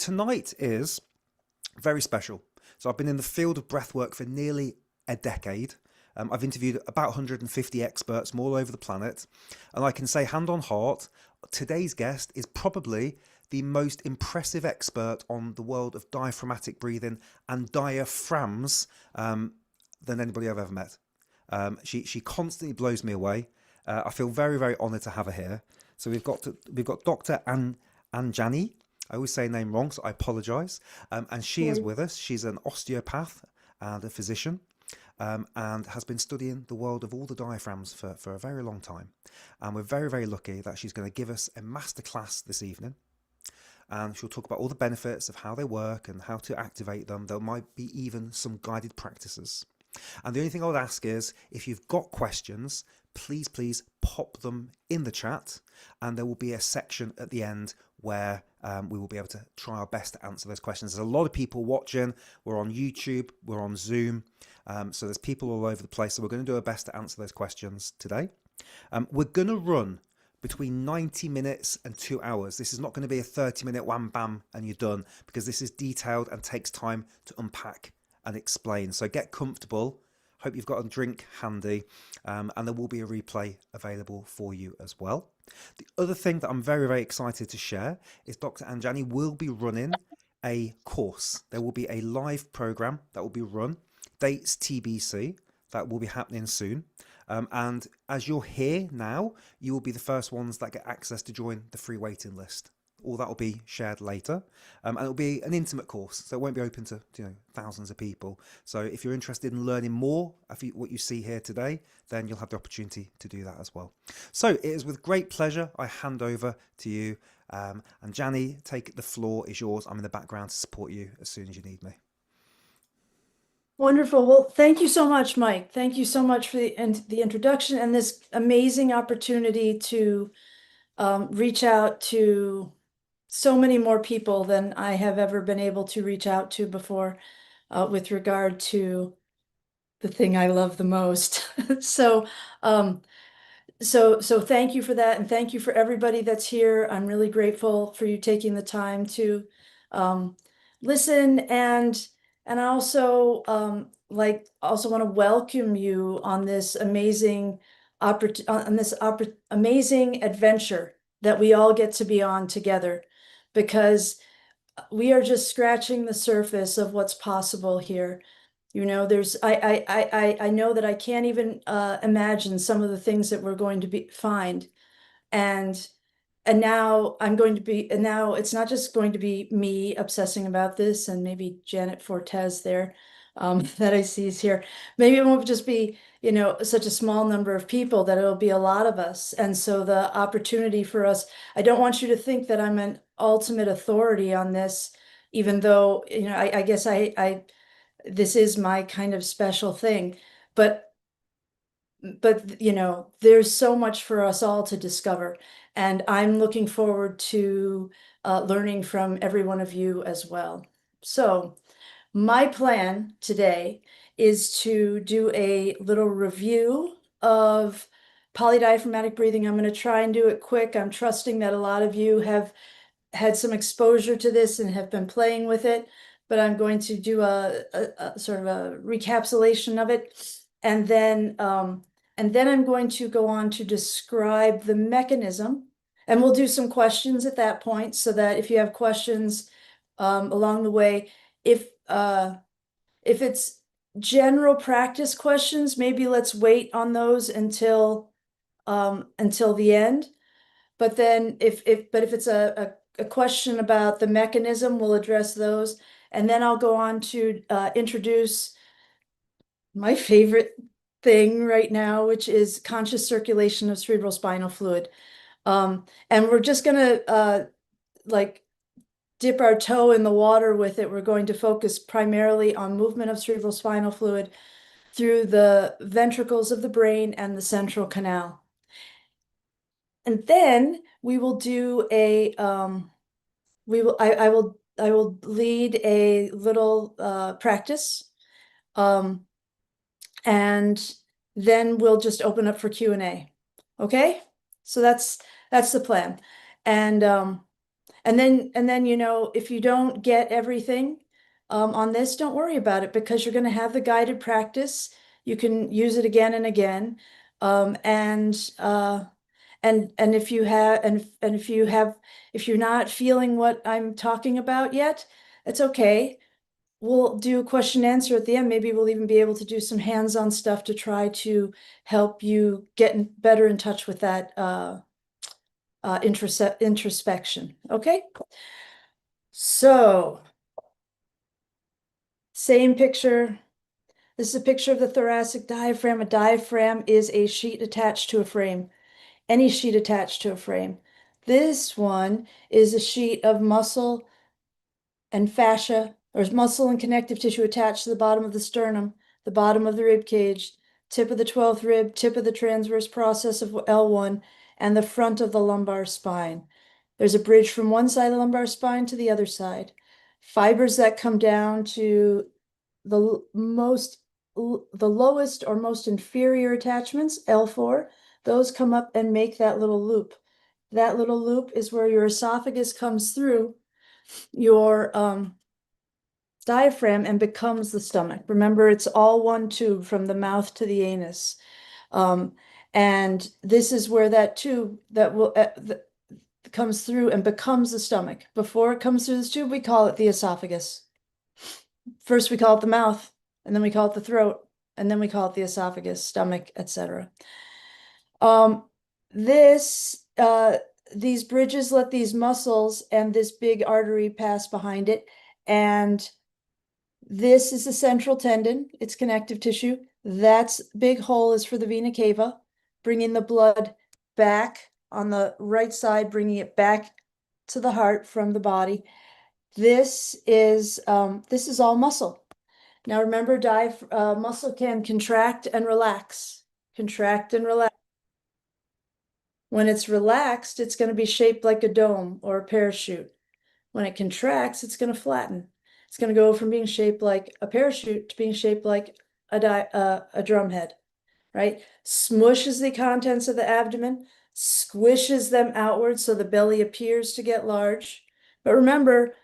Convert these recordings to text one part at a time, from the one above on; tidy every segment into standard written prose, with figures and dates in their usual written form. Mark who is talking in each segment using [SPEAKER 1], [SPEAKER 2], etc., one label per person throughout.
[SPEAKER 1] tonight is very special. So I've been in the field of breathwork for nearly a decade. I've interviewed about 150 experts from all over the planet, and I can say, hand on heart, today's guest is probably the most impressive expert on the world of diaphragmatic breathing and diaphragms than anybody I've ever met. She constantly blows me away. I feel very, very honoured to have her here. So we've got Dr. Anjani. I always say her name wrong, so I apologise. And she is with us. She's an osteopath and a physician, and has been studying the world of all the diaphragms for a very long time. And we're very, very lucky that she's going to give us a masterclass this evening. And she'll talk about all the benefits of how they work and how to activate them. There might be even some guided practices. And the only thing I would ask is, if you've got questions, please pop them in the chat, and there will be a section at the end where we will be able to try our best to answer those questions. There's a lot of people watching. We're on YouTube, we're on Zoom, so there's people all over the place. So we're going to do our best to answer those questions today. We're going to run between 90 minutes and 2 hours. This is not going to be a 30-minute wham bam and you're done, because this is detailed and takes time to unpack and explain. So get comfortable. Hope you've got a drink handy, and there will be a replay available for you as well. The other thing that I'm very, very excited to share is Dr. Anjani will be running a course. There will be a live program that will be run, dates TBC, that will be happening soon. And as you're here now, you will be the first ones that get access to join the free waiting list. All that will be shared later, and it'll be an intimate course, so it won't be open to thousands of people. So if you're interested in learning more of what you see here today, then you'll have the opportunity to do that as well. So it is with great pleasure I hand over to you, and Anjani, take the floor is yours. I'm in the background to support you as soon as you need me.
[SPEAKER 2] Wonderful. Well, thank you so much, Mike. Thank you so much for the introduction and this amazing opportunity to reach out to so many more people than I have ever been able to reach out to before, with regard to the thing I love the most. So, so thank you for that, and thank you for everybody that's here. I'm really grateful for you taking the time to listen, and I also also want to welcome you on this amazing amazing adventure that we all get to be on together, because we are just scratching the surface of what's possible here. There's I know that I can't even imagine some of the things that we're going to find, and now it's not just going to be me obsessing about this and maybe Janet Fortes there, that I see is here. Maybe it won't just be such a small number of people, that it'll be a lot of us. And so the opportunity for us, I don't want you to think that I'm an ultimate authority on this, even though I guess I this is my kind of special thing, but there's so much for us all to discover, and I'm looking forward to learning from every one of you as well. So my plan today is to do a little review of polydiaphragmatic breathing. I'm going to try and do it quick. I'm trusting that a lot of you have had some exposure to this and have been playing with it, but I'm going to do a sort of a recapitulation of it, and then I'm going to go on to describe the mechanism, and we'll do some questions at that point, so that if you have questions along the way, if it's general practice questions, maybe let's wait on those until the end. But then if it's a question about the mechanism, we'll address those, and then I'll go on to introduce my favorite thing right now, which is conscious circulation of cerebrospinal fluid. And we're just gonna dip our toe in the water with it. We're going to focus primarily on movement of cerebrospinal fluid through the ventricles of the brain and the central canal. And then we will do a I will lead a little practice, and then we'll just open up for Q&A. Okay? So that's the plan. And And then, if you don't get everything on this, don't worry about it because you're going to have the guided practice. You can use it again and again. And if you have, and if you're not feeling what I'm talking about yet, it's okay. We'll do a question and answer at the end. Maybe we'll even be able to do some hands-on stuff to try to help you get better in touch with that introspection. Okay. So, same picture. This is a picture of the thoracic diaphragm. A diaphragm is a sheet attached to a frame, any sheet attached to a frame. This one is a sheet of muscle and fascia, or muscle and connective tissue attached to the bottom of the sternum, the bottom of the rib cage, tip of the 12th rib, tip of the transverse process of L1, and the front of the lumbar spine. There's a bridge from one side of the lumbar spine to the other side. Fibers that come down to the lowest or most inferior attachments, L4, those come up and make that little loop. That little loop is where your esophagus comes through your diaphragm and becomes the stomach. Remember, it's all one tube from the mouth to the anus. And this is where that tube that will comes through and becomes the stomach. Before it comes through this tube, we call it the esophagus. First, we call it the mouth, and then we call it the throat, and then we call it the esophagus, stomach, etc. These bridges let these muscles and this big artery pass behind it, and this is the central tendon, it's connective tissue. That's big hole is for the vena cava, bringing the blood back on the right side, bringing it back to the heart from the body. This is all muscle. Now remember, muscle can contract and relax. Contract and relax. When it's relaxed, it's going to be shaped like a dome or a parachute. When it contracts, it's going to flatten. It's going to go from being shaped like a parachute to being shaped like a drum head, right? Smushes the contents of the abdomen, squishes them outward so the belly appears to get large. But remember,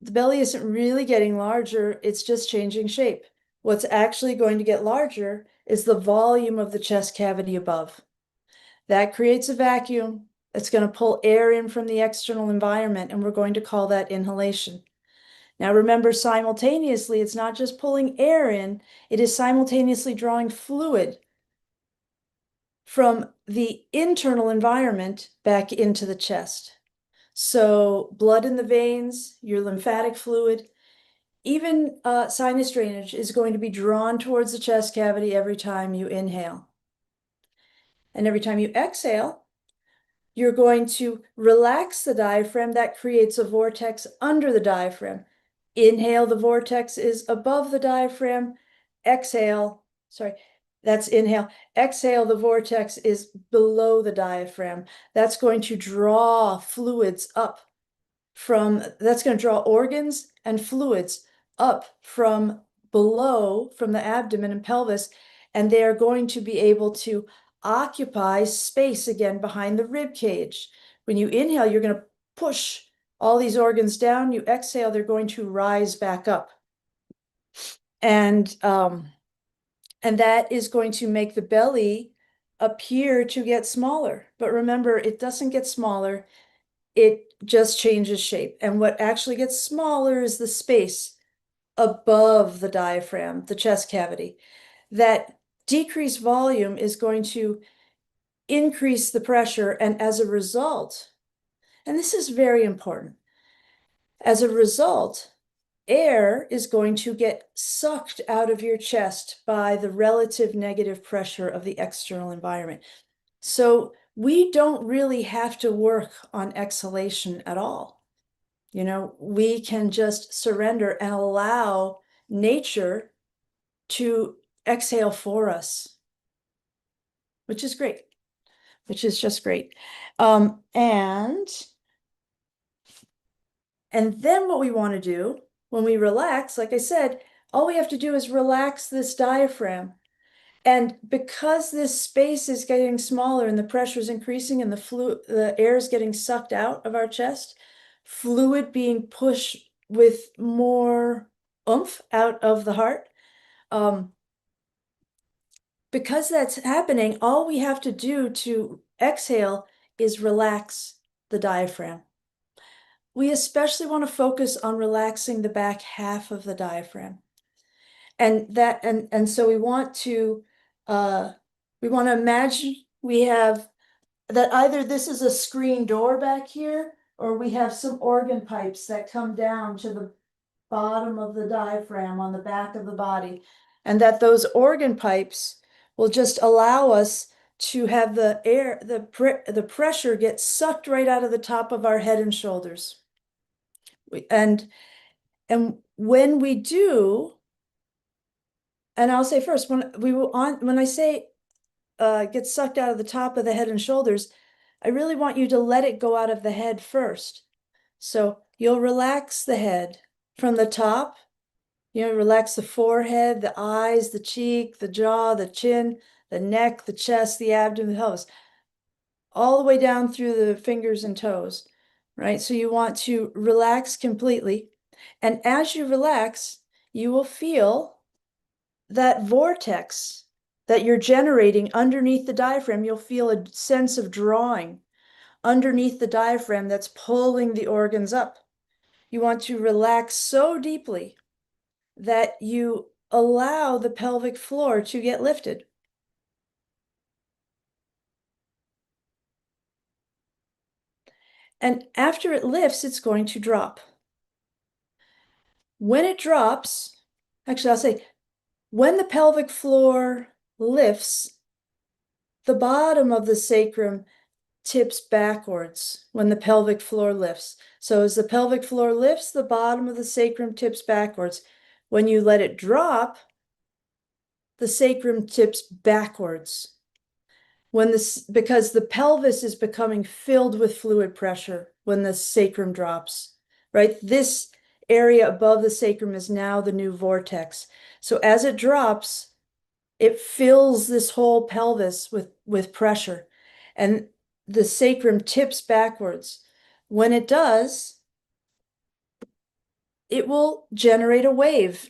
[SPEAKER 2] the belly isn't really getting larger, it's just changing shape. What's actually going to get larger is the volume of the chest cavity above. That creates a vacuum. It's going to pull air in from the external environment, and we're going to call that inhalation. Now remember, simultaneously, it's not just pulling air in, it is simultaneously drawing fluid from the internal environment back into the chest. So blood in the veins, your lymphatic fluid, even sinus drainage is going to be drawn towards the chest cavity every time you inhale. And every time you exhale, you're going to relax the diaphragm. That creates a vortex under the diaphragm. Inhale, the vortex is above the diaphragm. Exhale, sorry, that's inhale. Exhale, the vortex is below the diaphragm. That's going to draw fluids up that's going to draw organs and fluids up from below, from the abdomen and pelvis, and they are going to be able to occupy space again behind the rib cage. When you inhale, you're going to push all these organs down. You exhale, they're going to rise back up. And that is going to make the belly appear to get smaller. But remember, it doesn't get smaller, it just changes shape. And what actually gets smaller is the space above the diaphragm, the chest cavity. That decreased volume is going to increase the pressure, and as a result, and this is very important, as a result, air is going to get sucked out of your chest by the relative negative pressure of the external environment. So we don't really have to work on exhalation at all. We can just surrender and allow nature to exhale for us, which is great, which is just great. And then what we want to do when we relax, like I said, all we have to do is relax this diaphragm. And because this space is getting smaller and the pressure is increasing and the air is getting sucked out of our chest, fluid being pushed with more oomph out of the heart. Because that's happening, all we have to do to exhale is relax the diaphragm. We especially want to focus on relaxing the back half of the diaphragm. And so we want to imagine we have that either this is a screen door back here, or we have some organ pipes that come down to the bottom of the diaphragm on the back of the body, and that those organ pipes will just allow us to have the air, the pressure get sucked right out of the top of our head and shoulders. And when we do, and I'll say first, when I say get sucked out of the top of the head and shoulders, I really want you to let it go out of the head first. So you'll relax the head from the top. Relax the forehead, the eyes, the cheek, the jaw, the chin, the neck, the chest, the abdomen, the pelvis, all the way down through the fingers and toes, right? So you want to relax completely. And as you relax, you will feel that vortex that you're generating underneath the diaphragm. You'll feel a sense of drawing underneath the diaphragm that's pulling the organs up. You want to relax so deeply that you allow the pelvic floor to get lifted. And after it lifts, it's going to drop. When it drops, actually, I'll say, when the pelvic floor lifts, the bottom of the sacrum tips backwards when the pelvic floor lifts. So as the pelvic floor lifts, the bottom of the sacrum tips backwards. When you let it drop, the sacrum tips backwards. Because the pelvis is becoming filled with fluid pressure when the sacrum drops, right? This area above the sacrum is now the new vortex. So as it drops, it fills this whole pelvis with pressure, and the sacrum tips backwards. When it does, it will generate a wave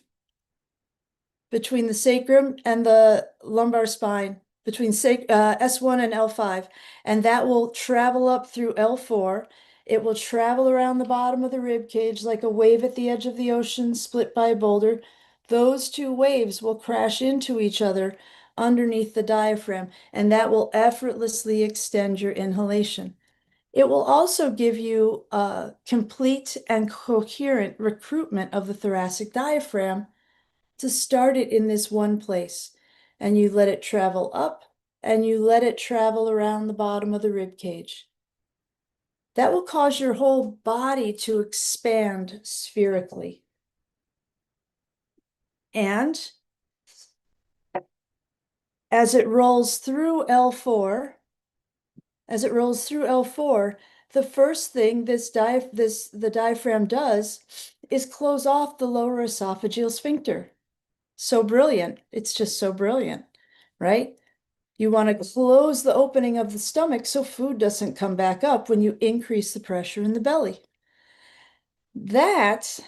[SPEAKER 2] between the sacrum and the lumbar spine, between S1 and L5, and that will travel up through L4. It will travel around the bottom of the rib cage like a wave at the edge of the ocean split by a boulder. Those two waves will crash into each other underneath the diaphragm, and that will effortlessly extend your inhalation. It will also give you a complete and coherent recruitment of the thoracic diaphragm to start it in this one place. And you let it travel up and you let it travel around the bottom of the rib cage. That will cause your whole body to expand spherically. And as it rolls through L4, the first thing the diaphragm does is close off the lower esophageal sphincter. So brilliant. It's just so brilliant, right? You want to close the opening of the stomach so food doesn't come back up when you increase the pressure in the belly. That,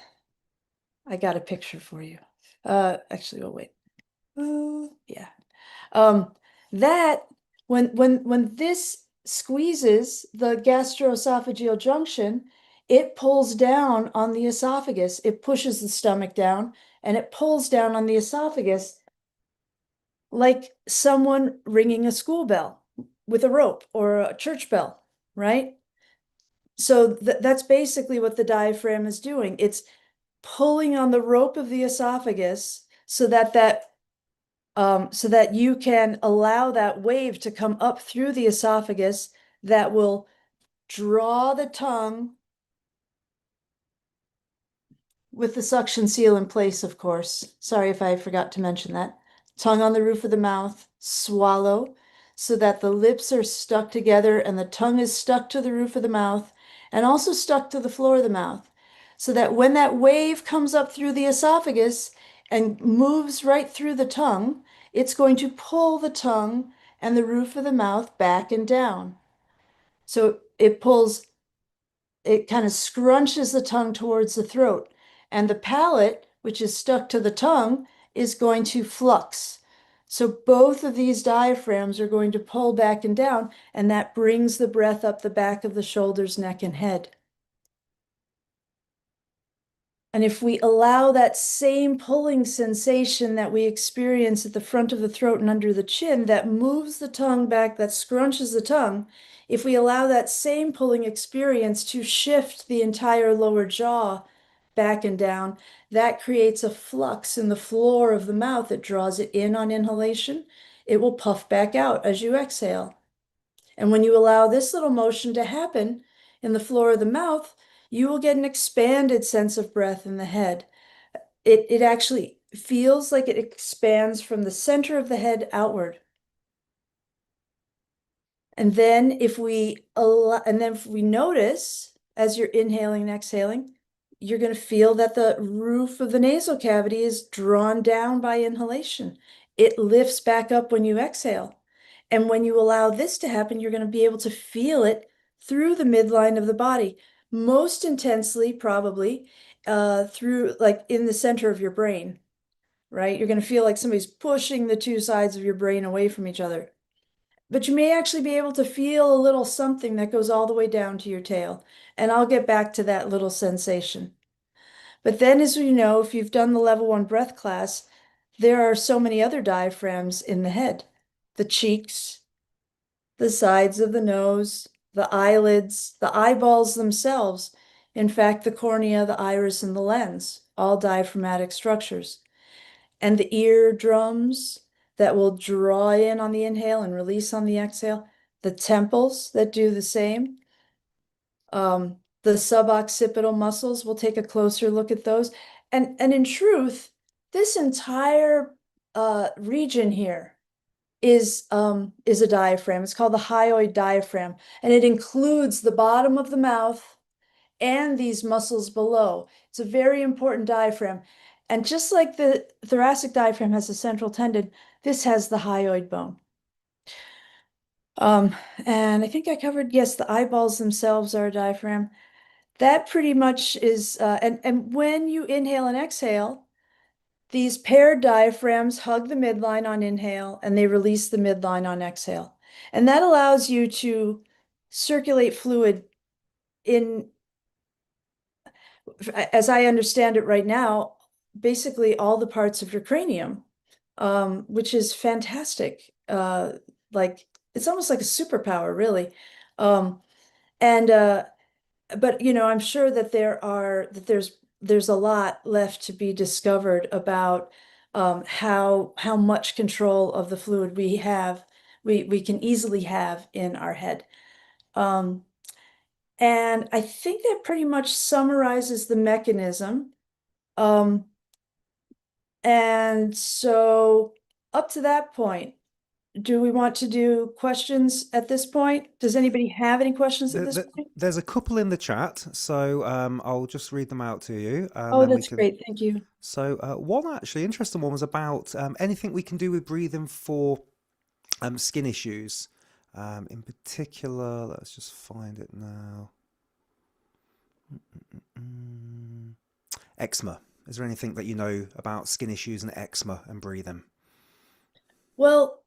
[SPEAKER 2] I got a picture for you. Actually, oh wait. Yeah. That when this squeezes the gastroesophageal junction, it pulls down on the esophagus. It pushes the stomach down and it pulls down on the esophagus like someone ringing a school bell with a rope or a church bell, right? So that's basically what the diaphragm is doing. It's pulling on the rope of the esophagus so that you can allow that wave to come up through the esophagus that will draw the tongue with the suction seal in place, of course. Sorry if I forgot to mention that. Tongue on the roof of the mouth, swallow so that the lips are stuck together and the tongue is stuck to the roof of the mouth and also stuck to the floor of the mouth. So that when that wave comes up through the esophagus and moves right through the tongue, it's going to pull the tongue and the roof of the mouth back and down. So it kind of scrunches the tongue towards the throat. And the palate, which is stuck to the tongue, is going to flux. So both of these diaphragms are going to pull back and down, and that brings the breath up the back of the shoulders, neck, and head. And if we allow that same pulling sensation that we experience at the front of the throat and under the chin, that moves the tongue back, that scrunches the tongue, if we allow that same pulling experience to shift the entire lower jaw back and down, that creates a flux in the floor of the mouth. It draws it in on inhalation. It will puff back out as you exhale. And when you allow this little motion to happen in the floor of the mouth, you will get an expanded sense of breath in the head. It actually feels like it expands from the center of the head outward. And then if we notice as you're inhaling and exhaling, you're going to feel that the roof of the nasal cavity is drawn down by inhalation. It lifts back up when you exhale. And when you allow this to happen, you're going to be able to feel it through the midline of the body, most intensely, probably, through like in the center of your brain, right? You're going to feel like somebody's pushing the two sides of your brain away from each other. But you may actually be able to feel a little something that goes all the way down to your tail. And I'll get back to that little sensation. But then, as you know, if you've done the level 1 breath class, there are so many other diaphragms in the head. The cheeks, the sides of the nose, the eyelids, the eyeballs themselves. In fact, the cornea, the iris, and the lens, all diaphragmatic structures. And the eardrums that will draw in on the inhale and release on the exhale. The temples that do the same. The suboccipital muscles, we'll take a closer look at those. And in truth, this entire region here is a diaphragm. It's called the hyoid diaphragm, and it includes the bottom of the mouth and these muscles below. It's a very important diaphragm. And just like the thoracic diaphragm has a central tendon, this has the hyoid bone. And I think I covered, yes, the eyeballs themselves are a diaphragm. That pretty much is, and when you inhale and exhale, these paired diaphragms hug the midline on inhale and they release the midline on exhale. And that allows you to circulate fluid in, as I understand it right now, basically all the parts of your cranium, which is fantastic. Like it's almost like a superpower, really. Um, and but I'm sure that there's a lot left to be discovered about how much control of the fluid we can easily have in our head. And I think that pretty much summarizes the mechanism. Um, and so up to that point, do we want to do questions at this point? Does anybody have any questions at this point?
[SPEAKER 1] There's a couple in the chat, so I'll just read them out to you, and
[SPEAKER 2] Oh,
[SPEAKER 1] then we
[SPEAKER 2] that's
[SPEAKER 1] can.
[SPEAKER 2] great. Thank you.
[SPEAKER 1] So one actually interesting one was about anything we can do with breathing for skin issues. In particular, let's just find it now. Eczema. Is there anything that you know about skin issues and eczema and breathing?
[SPEAKER 2] Well,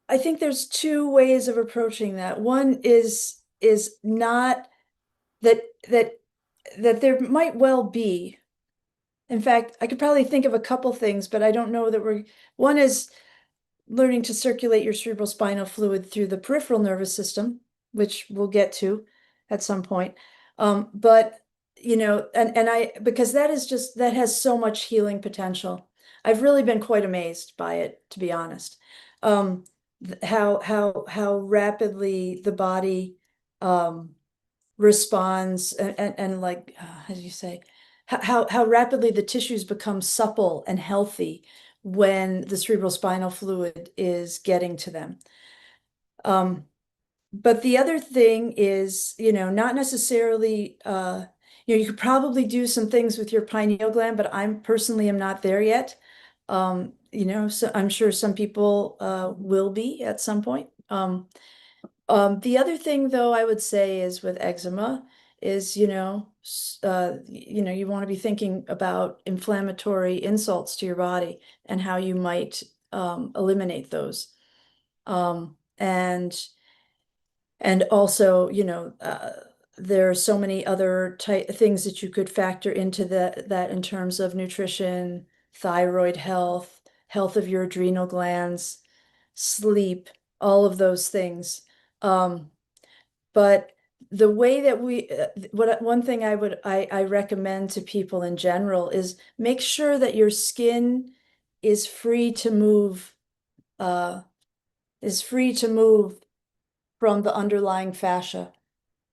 [SPEAKER 2] I think there's two ways of approaching that. One is not that there might well be. In fact, I could probably think of a couple things, but I don't know that one is learning to circulate your cerebrospinal fluid through the peripheral nervous system, which we'll get to at some point. But because that has so much healing potential. I've really been quite amazed by it, to be honest. How rapidly the body responds and like how do you say how rapidly the tissues become supple and healthy when the cerebrospinal fluid is getting to them. But the other thing is, not necessarily, you could probably do some things with your pineal gland, but I'm personally am not there yet. So I'm sure some people will be at some point. The other thing though, I would say is with eczema is, you want to be thinking about inflammatory insults to your body and how you might eliminate those. And also, there are so many other things that you could factor into that in terms of nutrition, thyroid health, health of your adrenal glands, sleep, all of those things. But the way that one thing I recommend to people in general is make sure that your skin is free to move, uh, is free to move from the underlying fascia.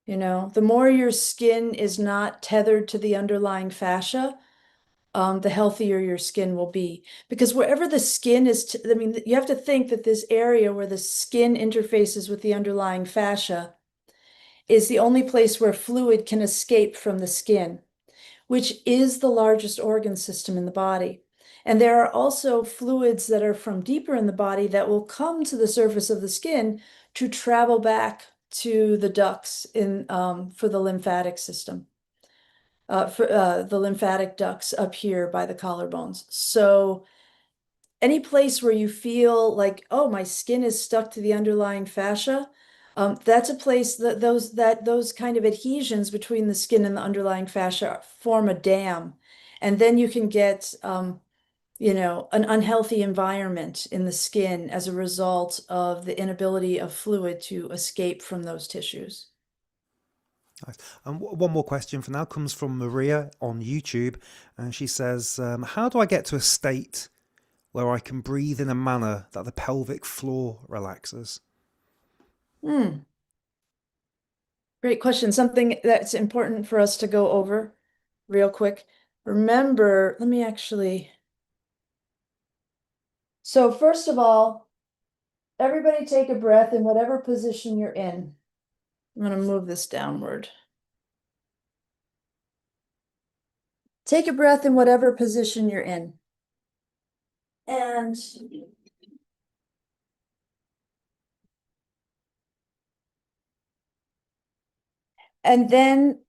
[SPEAKER 2] The more your skin is not tethered to the underlying fascia, the healthier your skin will be. Because wherever the skin is, I mean, you have to think that this area where the skin interfaces with the underlying fascia is the only place where fluid can escape from the skin, which is the largest organ system in the body. And there are also fluids that are from deeper in the body that will come to the surface of the skin to travel back to the ducts for the lymphatic system, for the lymphatic ducts up here by the collarbones. So any place where you feel like, oh, my skin is stuck to the underlying fascia, that's a place that those kind of adhesions between the skin and the underlying fascia form a dam. And then you can get, an unhealthy environment in the skin as a result of the inability of fluid to escape from those tissues.
[SPEAKER 1] Nice. And one more question for now comes from Maria on YouTube, and she says, "How do I get to a state where I can breathe in a manner that the pelvic floor relaxes?"
[SPEAKER 2] Hmm. Great question. Something that's important for us to go over real quick. Remember, let me actually. So first of all, everybody take a breath in whatever position you're in. I'm going to move this downward. Take a breath in whatever position you're in. And then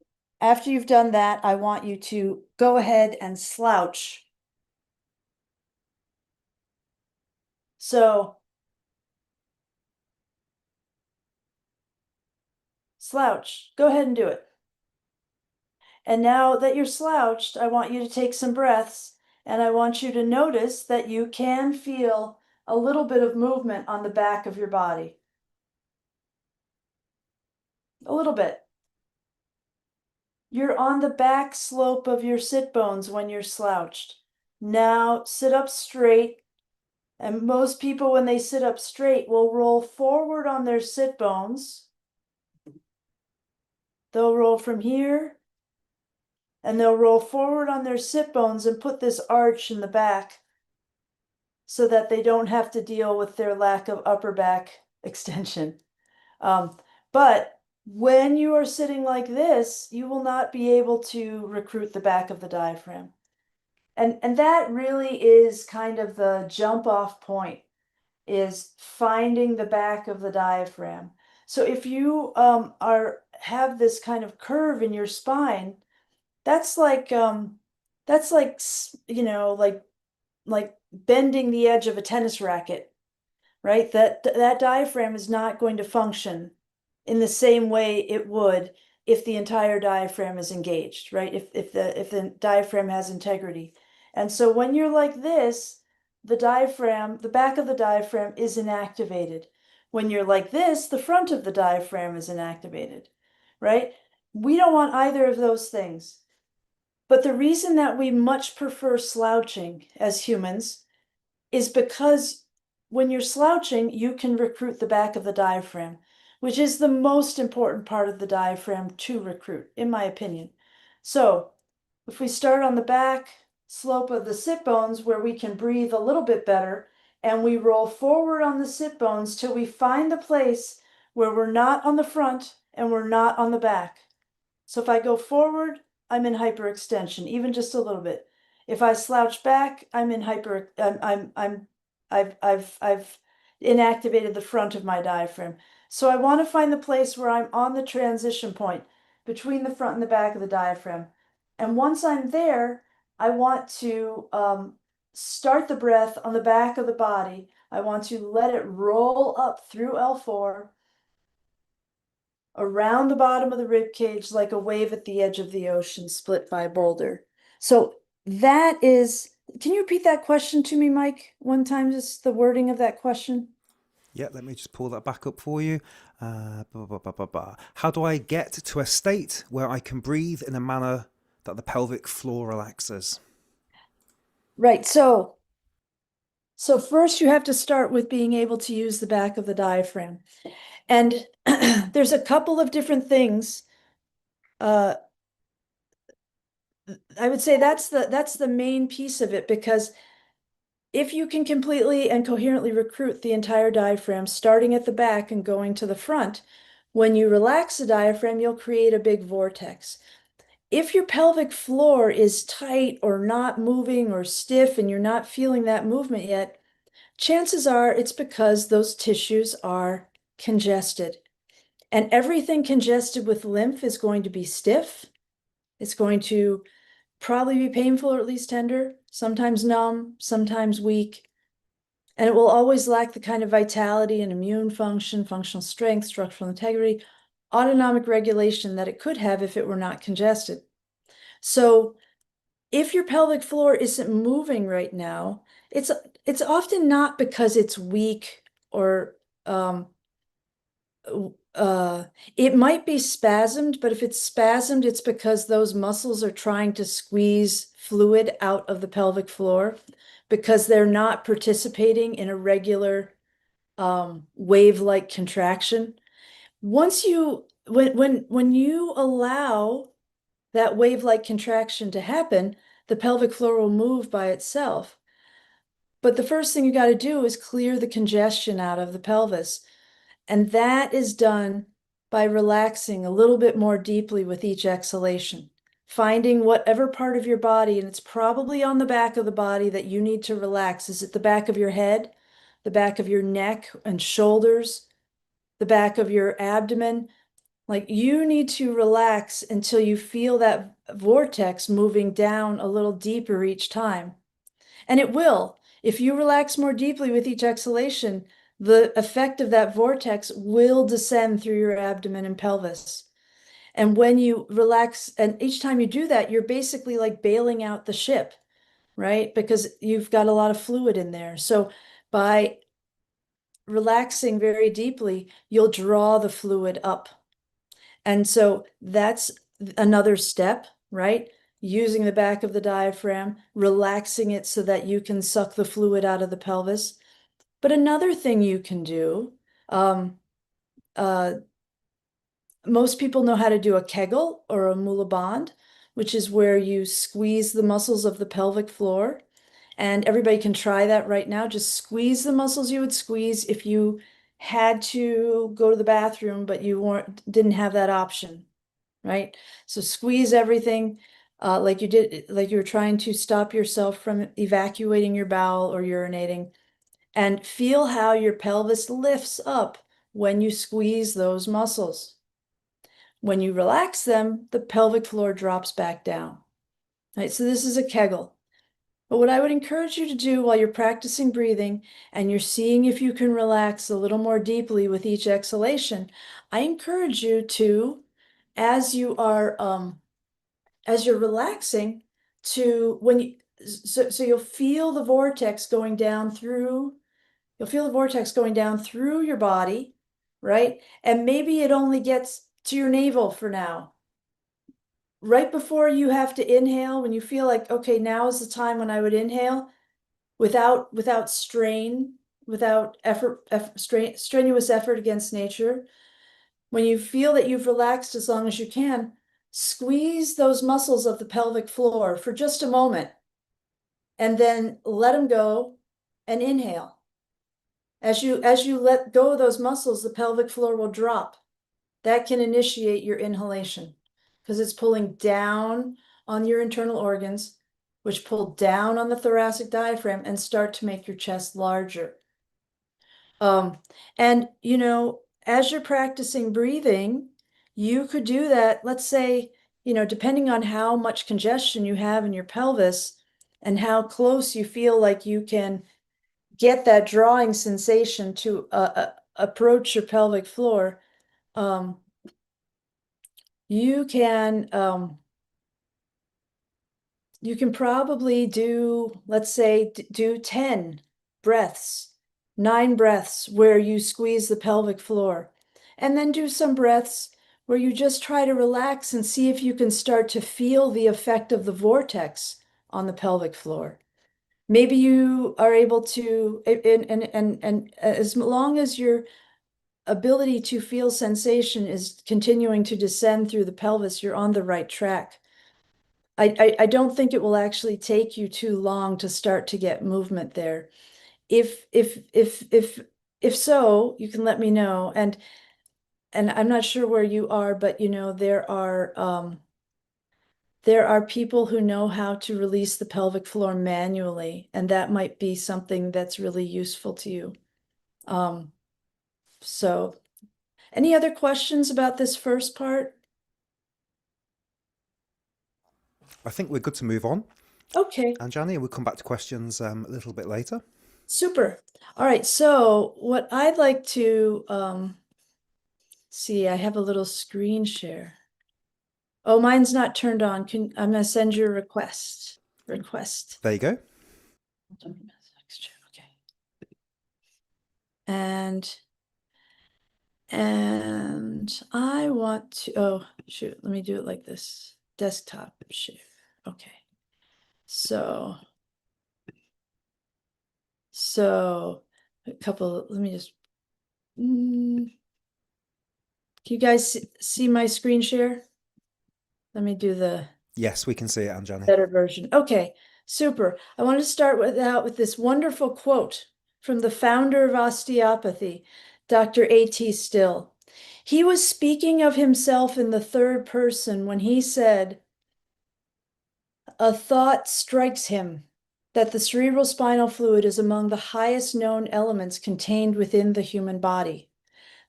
[SPEAKER 2] after you've done that, I want you to go ahead and slouch. So slouch, go ahead and do it. And now that you're slouched, I want you to take some breaths, and I want you to notice that you can feel a little bit of movement on the back of your body. A little bit. You're on the back slope of your sit bones when you're slouched. Now sit up straight. And most people, when they sit up straight, will roll forward on their sit bones. They'll roll from here, and they'll roll forward on their sit bones and put this arch in the back so that they don't have to deal with their lack of upper back extension. But when you are sitting like this, you will not be able to recruit the back of the diaphragm. And that really is kind of the jump off point, is finding the back of the diaphragm. So if you have this kind of curve in your spine, that's like like bending the edge of a tennis racket, right? That diaphragm is not going to function in the same way it would if the entire diaphragm is engaged, right? If the diaphragm has integrity. And so when you're like this, the back of the diaphragm is inactivated. When you're like this, the front of the diaphragm is inactivated, right? We don't want either of those things. But the reason that we much prefer slouching as humans is because when you're slouching, you can recruit the back of the diaphragm, which is the most important part of the diaphragm to recruit, in my opinion. So if we start on the back slope of the sit bones where we can breathe a little bit better, and we roll forward on the sit bones till we find the place where we're not on the front and we're not on the back. So if I go forward I'm in hyperextension, even just a little bit. If I slouch back, I'm in hyper, I've inactivated the front of my diaphragm. So I want to find the place where I'm on the transition point between the front and the back of the diaphragm. And once I'm there, I want to start the breath on the back of the body. I want to let it roll up through L4, around the bottom of the rib cage like a wave at the edge of the ocean split by a boulder. So that is, can you repeat that question to me, Mike, one time, just the wording of that question?
[SPEAKER 1] Yeah, let me just pull that back up for you. How do I get to a state where I can breathe in a manner that the pelvic floor relaxes?
[SPEAKER 2] Right. So first you have to start with being able to use the back of the diaphragm. And there's a couple of different things. I would say that's the main piece of it, because if you can completely and coherently recruit the entire diaphragm, starting at the back and going to the front, when you relax the diaphragm, you'll create a big vortex. If your pelvic floor is tight or not moving or stiff and you're not feeling that movement yet, chances are it's because those tissues are congested. And everything congested with lymph is going to be stiff. It's going to probably be painful or at least tender, sometimes numb, sometimes weak. And it will always lack the kind of vitality and immune function, functional strength, structural integrity, autonomic regulation that it could have if it were not congested. So if your pelvic floor isn't moving right now, it's often not because it's weak or uh, it might be spasmed, but if it's spasmed, it's because those muscles are trying to squeeze fluid out of the pelvic floor because they're not participating in a regular wave-like contraction. When you allow that wave-like contraction to happen, the pelvic floor will move by itself. But the first thing you got to do is clear the congestion out of the pelvis. And that is done by relaxing a little bit more deeply with each exhalation, finding whatever part of your body, and it's probably on the back of the body that you need to relax. Is it the back of your head, the back of your neck and shoulders, the back of your abdomen? Like, you need to relax until you feel that vortex moving down a little deeper each time. And it will. If you relax more deeply with each exhalation, the effect of that vortex will descend through your abdomen and pelvis. And when you relax, and each time you do that, you're basically like bailing out the ship, right? Because you've got a lot of fluid in there. So by relaxing very deeply, you'll draw the fluid up. And so that's another step, right? Using the back of the diaphragm, relaxing it so that you can suck the fluid out of the pelvis. But another thing you can do, um, uh, most people know how to do a Kegel or a Mula Band, which is where you squeeze the muscles of the pelvic floor. And everybody can try that right now. Just squeeze the muscles you would squeeze if you had to go to the bathroom, but you didn't have that option, right? So squeeze everything like you did, like you were trying to stop yourself from evacuating your bowel or urinating, and feel how your pelvis lifts up when you squeeze those muscles. When you relax them, the pelvic floor drops back down, right? So this is a Kegel. But what I would encourage you to do while you're practicing breathing and you're seeing if you can relax a little more deeply with each exhalation, I encourage you to, as you are as you're relaxing, to when you so you'll feel the vortex going down through, you'll feel the vortex going down through your body, right? And maybe it only gets to your navel for now. Right before you have to inhale, when you feel like, okay, now is the time when I would inhale without strain, without strenuous effort against nature. When you feel that you've relaxed as long as you can, squeeze those muscles of the pelvic floor for just a moment and then let them go and inhale. As you let go of those muscles, the pelvic floor will drop. That can initiate your inhalation. because it's pulling down on your internal organs, which pull down on the thoracic diaphragm and start to make your chest larger. And as you're practicing breathing, you could do that, let's say, depending on how much congestion you have in your pelvis and how close you feel like you can get that drawing sensation to approach your pelvic floor, you can probably do, let's say, do 10 breaths, 9 breaths where you squeeze the pelvic floor, and then do some breaths where you just try to relax and see if you can start to feel the effect of the vortex on the pelvic floor. Maybe you are able to, and as long as your ability to feel sensation is continuing to descend through the pelvis, you're on the right track. I don't think it will actually take you too long to start to get movement there. If so, you can let me know. And I'm not sure where you are, but there are people who know how to release the pelvic floor manually, and that might be something that's really useful to you. So any other questions about this first part?
[SPEAKER 1] I think we're good to move on.
[SPEAKER 2] Okay,
[SPEAKER 1] Anjani, we'll come back to questions a little bit later.
[SPEAKER 2] super. All right, so what I'd like to see, I have a little screen share. Oh, mine's not turned on. I'm gonna send you a request.
[SPEAKER 1] There you go.
[SPEAKER 2] Okay. And I want to, oh shoot, let me do it like this. Desktop share. Okay. So a couple, let me just, can you guys see my screen share? Let me do the
[SPEAKER 1] Yes, we can see it, Anjani.
[SPEAKER 2] better version. Okay, super. I want to start with this wonderful quote from the founder of osteopathy, Dr. A.T. Still. He was speaking of himself in the third person when he said, "A thought strikes him that the cerebrospinal fluid is among the highest known elements contained within the human body.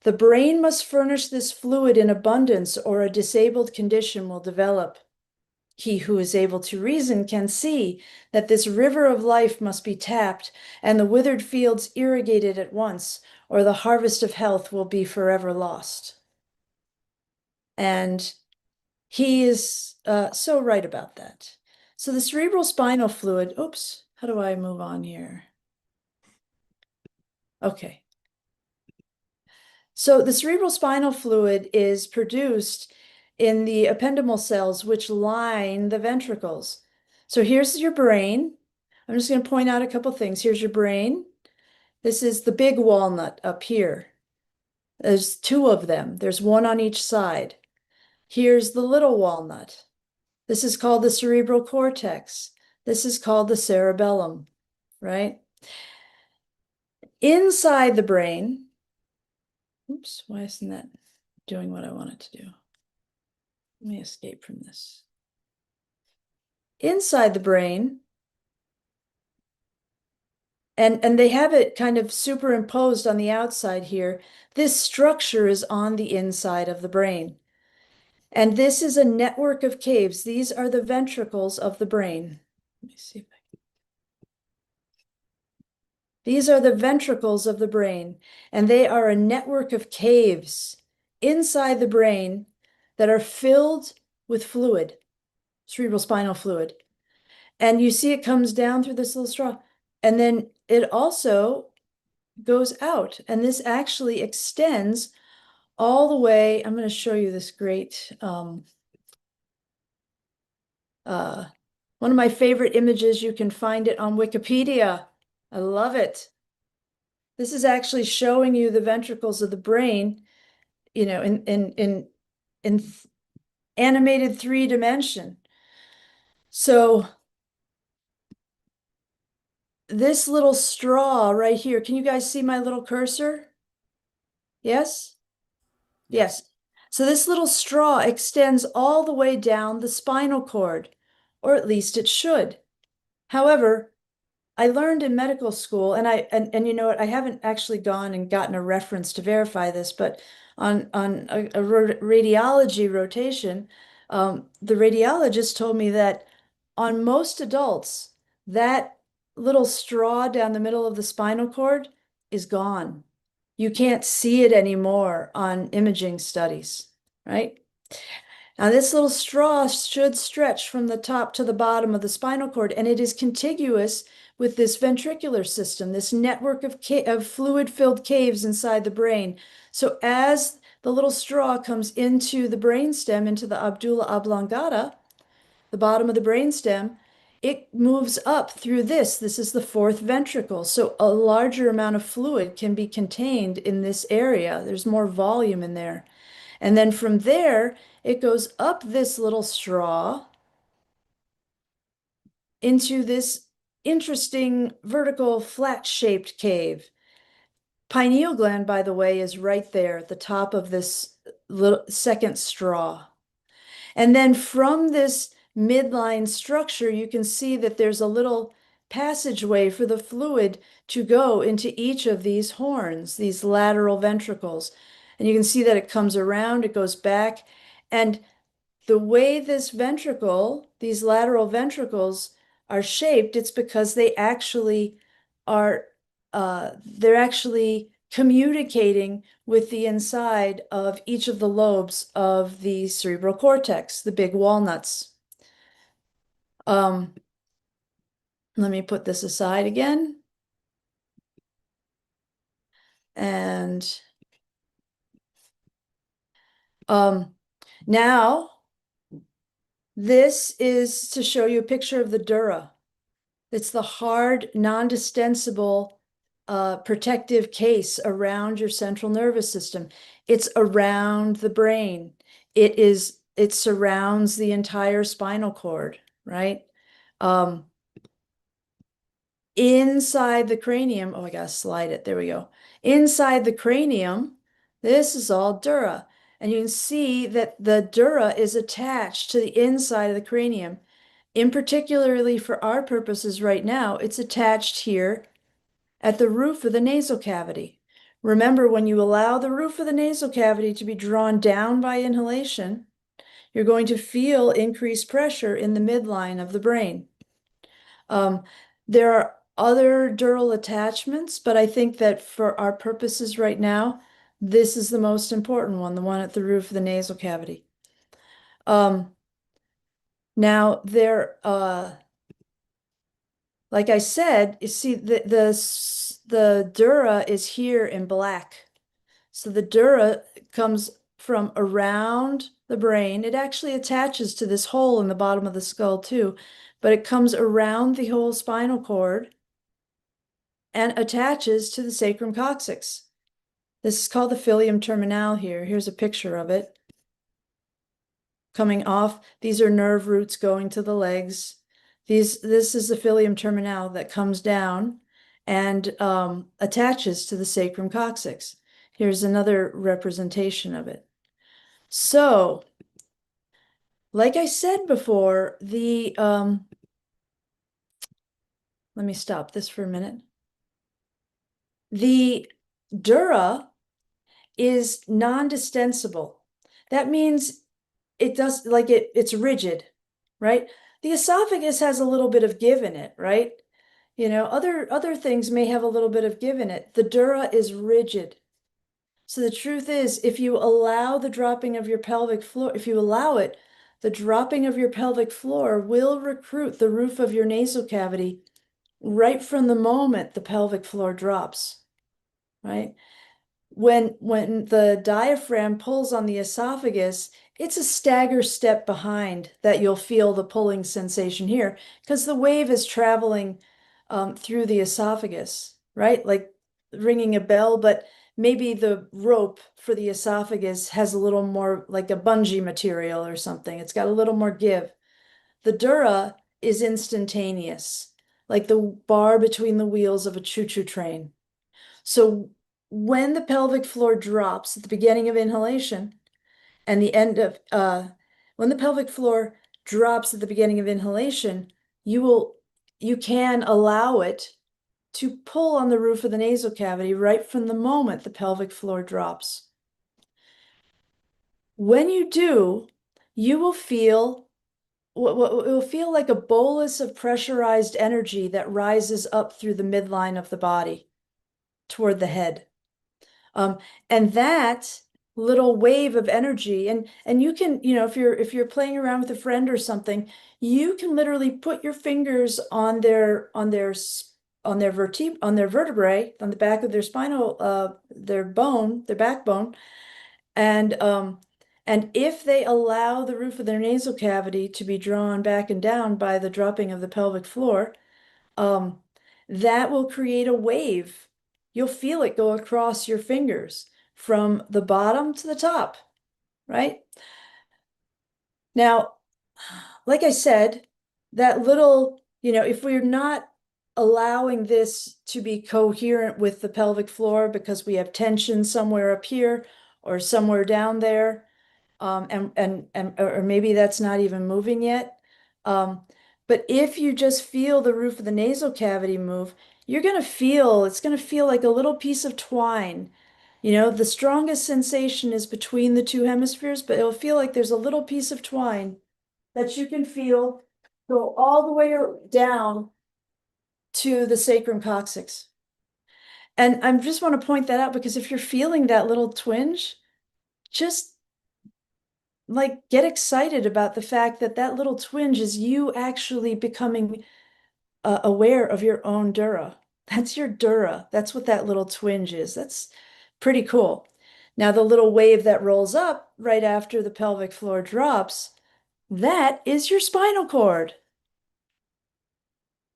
[SPEAKER 2] The brain must furnish this fluid in abundance, or a disabled condition will develop. He who is able to reason can see that this river of life must be tapped and the withered fields irrigated at once, or the harvest of health will be forever lost." And he is so right about that. So the cerebrospinal fluid, oops, how do I move on here? Okay. So the cerebrospinal fluid is produced in the ependymal cells, which line the ventricles. So here's your brain. I'm just going to point out a couple things. Here's your brain. This is the big walnut up here. There's 2 of them. There's 1 on each side. Here's the little walnut. This is called the cerebral cortex. This is called the cerebellum, right? Inside the brain, oops, why isn't that doing what I want it to do? Let me escape from this. Inside the brain, and they have it kind of superimposed on the outside here. This structure is on the inside of the brain. And this is a network of caves. These are the ventricles of the brain. Let me see if I can. These are the ventricles of the brain, and they are a network of caves inside the brain that are filled with fluid, cerebrospinal fluid. And you see it comes down through this little straw, and then it also goes out, and this actually extends all the way. I'm going to show you this great one of my favorite images. You can find it on Wikipedia. I love it. This is actually showing you the ventricles of the brain, in animated 3D. So this little straw right here, can you guys see my little cursor? Yes? Yes. So this little straw extends all the way down the spinal cord, or at least it should. However, I learned in medical school, and you know what, I haven't actually gone and gotten a reference to verify this, but on a radiology rotation, the radiologist told me that on most adults, that little straw down the middle of the spinal cord is gone. You can't see it anymore on imaging studies, right? Now, this little straw should stretch from the top to the bottom of the spinal cord, and it is contiguous with this ventricular system, this network of fluid-filled caves inside the brain. So as the little straw comes into the brainstem, into the Abdula oblongata, the bottom of the brainstem, it moves up through this. This is the fourth ventricle. So a larger amount of fluid can be contained in this area. There's more volume in there. And then from there, it goes up this little straw into this interesting vertical flat-shaped cave. Pineal gland, by the way, is right there at the top of this little second straw. And then from this midline structure, you can see that there's a little passageway for the fluid to go into each of these horns, these lateral ventricles. And you can see that it comes around, it goes back. And the way this ventricle, these lateral ventricles are shaped, it's because they actually are, they're actually communicating with the inside of each of the lobes of the cerebral cortex, the big walnuts. Let me put this aside again. And now this is to show you a picture of the dura. It's the hard, non-distensible protective case around your central nervous system. It's around the brain. It surrounds the entire spinal cord, right? Inside the cranium, oh, I gotta slide it, there we go. Inside the cranium, this is all dura. And you can see that the dura is attached to the inside of the cranium. In particularly for our purposes right now, it's attached here at the roof of the nasal cavity. Remember, when you allow the roof of the nasal cavity to be drawn down by inhalation, you're going to feel increased pressure in the midline of the brain. There are other dural attachments, but I think that for our purposes right now, this is the most important one, the one at the roof of the nasal cavity. Now there, like I said, you see the dura is here in black. So the dura comes from around the brain. It actually attaches to this hole in the bottom of the skull too, but it comes around the whole spinal cord and attaches to the sacrum coccyx. This is called the filium terminale here. Here's a picture of it coming off. These are nerve roots going to the legs. This is the filium terminale that comes down and attaches to the sacrum coccyx. Here's another representation of it. So, like I said before, let me stop this for a minute. The dura is non-distensible. That means it's rigid, right? The esophagus has a little bit of give in it, right? You know, other things may have a little bit of give in it. The dura is rigid. So the truth is, if you allow the dropping of your pelvic floor, if you allow it, the dropping of your pelvic floor will recruit the roof of your nasal cavity right from the moment the pelvic floor drops, right? When the diaphragm pulls on the esophagus, it's a stagger step behind that you'll feel the pulling sensation here because the wave is traveling through the esophagus, right? Like ringing a bell, but maybe the rope for the esophagus has a little more like a bungee material or something. It's got a little more give. The dura is instantaneous, like the bar between the wheels of a choo-choo train. So when the pelvic floor drops at the beginning of inhalation and the end of, when the pelvic floor drops at the beginning of inhalation, you can allow it to pull on the roof of the nasal cavity right from the moment the pelvic floor drops. When you do, you will feel what it will feel like a bolus of pressurized energy that rises up through the midline of the body toward the head. And that little wave of energy, and you can, if you're playing around with a friend or something, you can literally put your fingers on their vertebrae, on the back of their spinal, their backbone, and if they allow the roof of their nasal cavity to be drawn back and down by the dropping of the pelvic floor, that will create a wave. You'll feel it go across your fingers from the bottom to the top, right? Now, like I said, that little, if we're not allowing this to be coherent with the pelvic floor because we have tension somewhere up here or somewhere down there, or maybe that's not even moving yet. But if you just feel the roof of the nasal cavity move, it's gonna feel like a little piece of twine. The strongest sensation is between the two hemispheres, but it'll feel like there's a little piece of twine that you can feel go all the way down to the sacrum coccyx. And I just want to point that out because if you're feeling that little twinge, just like get excited about the fact that that little twinge is you actually becoming aware of your own dura. That's your dura. That's what that little twinge is. That's pretty cool. Now, the little wave that rolls up right after the pelvic floor drops, that is your spinal cord.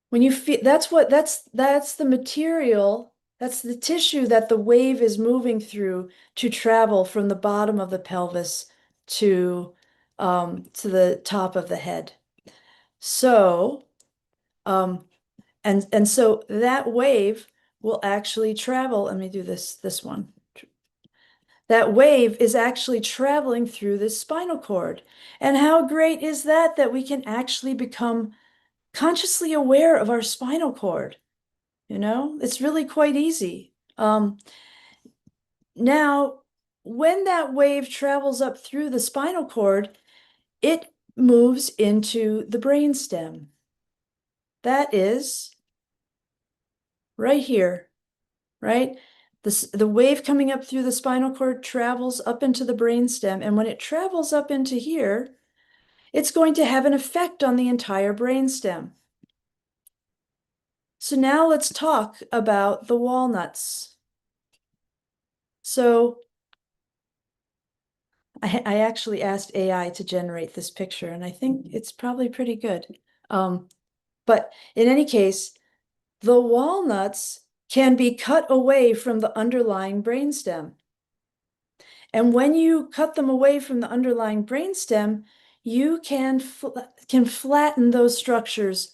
[SPEAKER 2] When you feel that's the material, that's the tissue that the wave is moving through to travel from the bottom of the pelvis to the top of the head. So, and so that wave will actually travel. Let me do this one. That wave is actually traveling through this spinal cord. And how great is that we can actually become consciously aware of our spinal cord? It's really quite easy. Now, when that wave travels up through the spinal cord, it moves into the brainstem. That is right here, right? The wave coming up through the spinal cord travels up into the brainstem, and when it travels up into here, it's going to have an effect on the entire brainstem. So now let's talk about the walnuts. So I actually asked AI to generate this picture, and I think it's probably pretty good. But in any case, the walnuts can be cut away from the underlying brainstem. And when you cut them away from the underlying brainstem, you can flatten those structures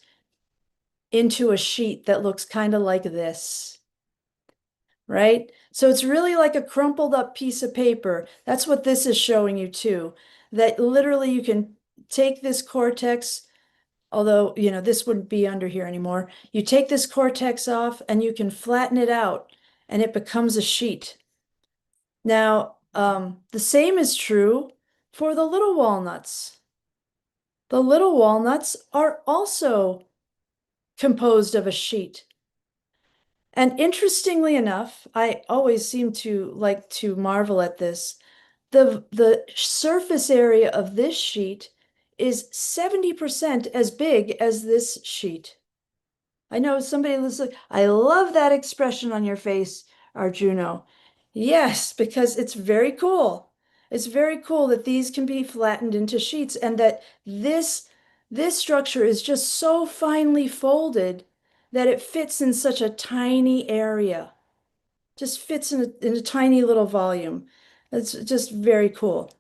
[SPEAKER 2] into a sheet that looks kind of like this, right? So it's really like a crumpled up piece of paper. That's what this is showing you too, that literally you can take this cortex, although, this wouldn't be under here anymore. You take this cortex off and you can flatten it out and it becomes a sheet. Now, the same is true for the little walnuts. The little walnuts are also composed of a sheet. And interestingly enough, I always seem to like to marvel at this. The surface area of this sheet is 70% as big as this sheet. I know somebody was like, I love that expression on your face, Arjuno. Yes, because it's very cool. It's very cool that these can be flattened into sheets and that this structure is just so finely folded that it fits in such a tiny area. Just fits in a tiny little volume. It's just very cool.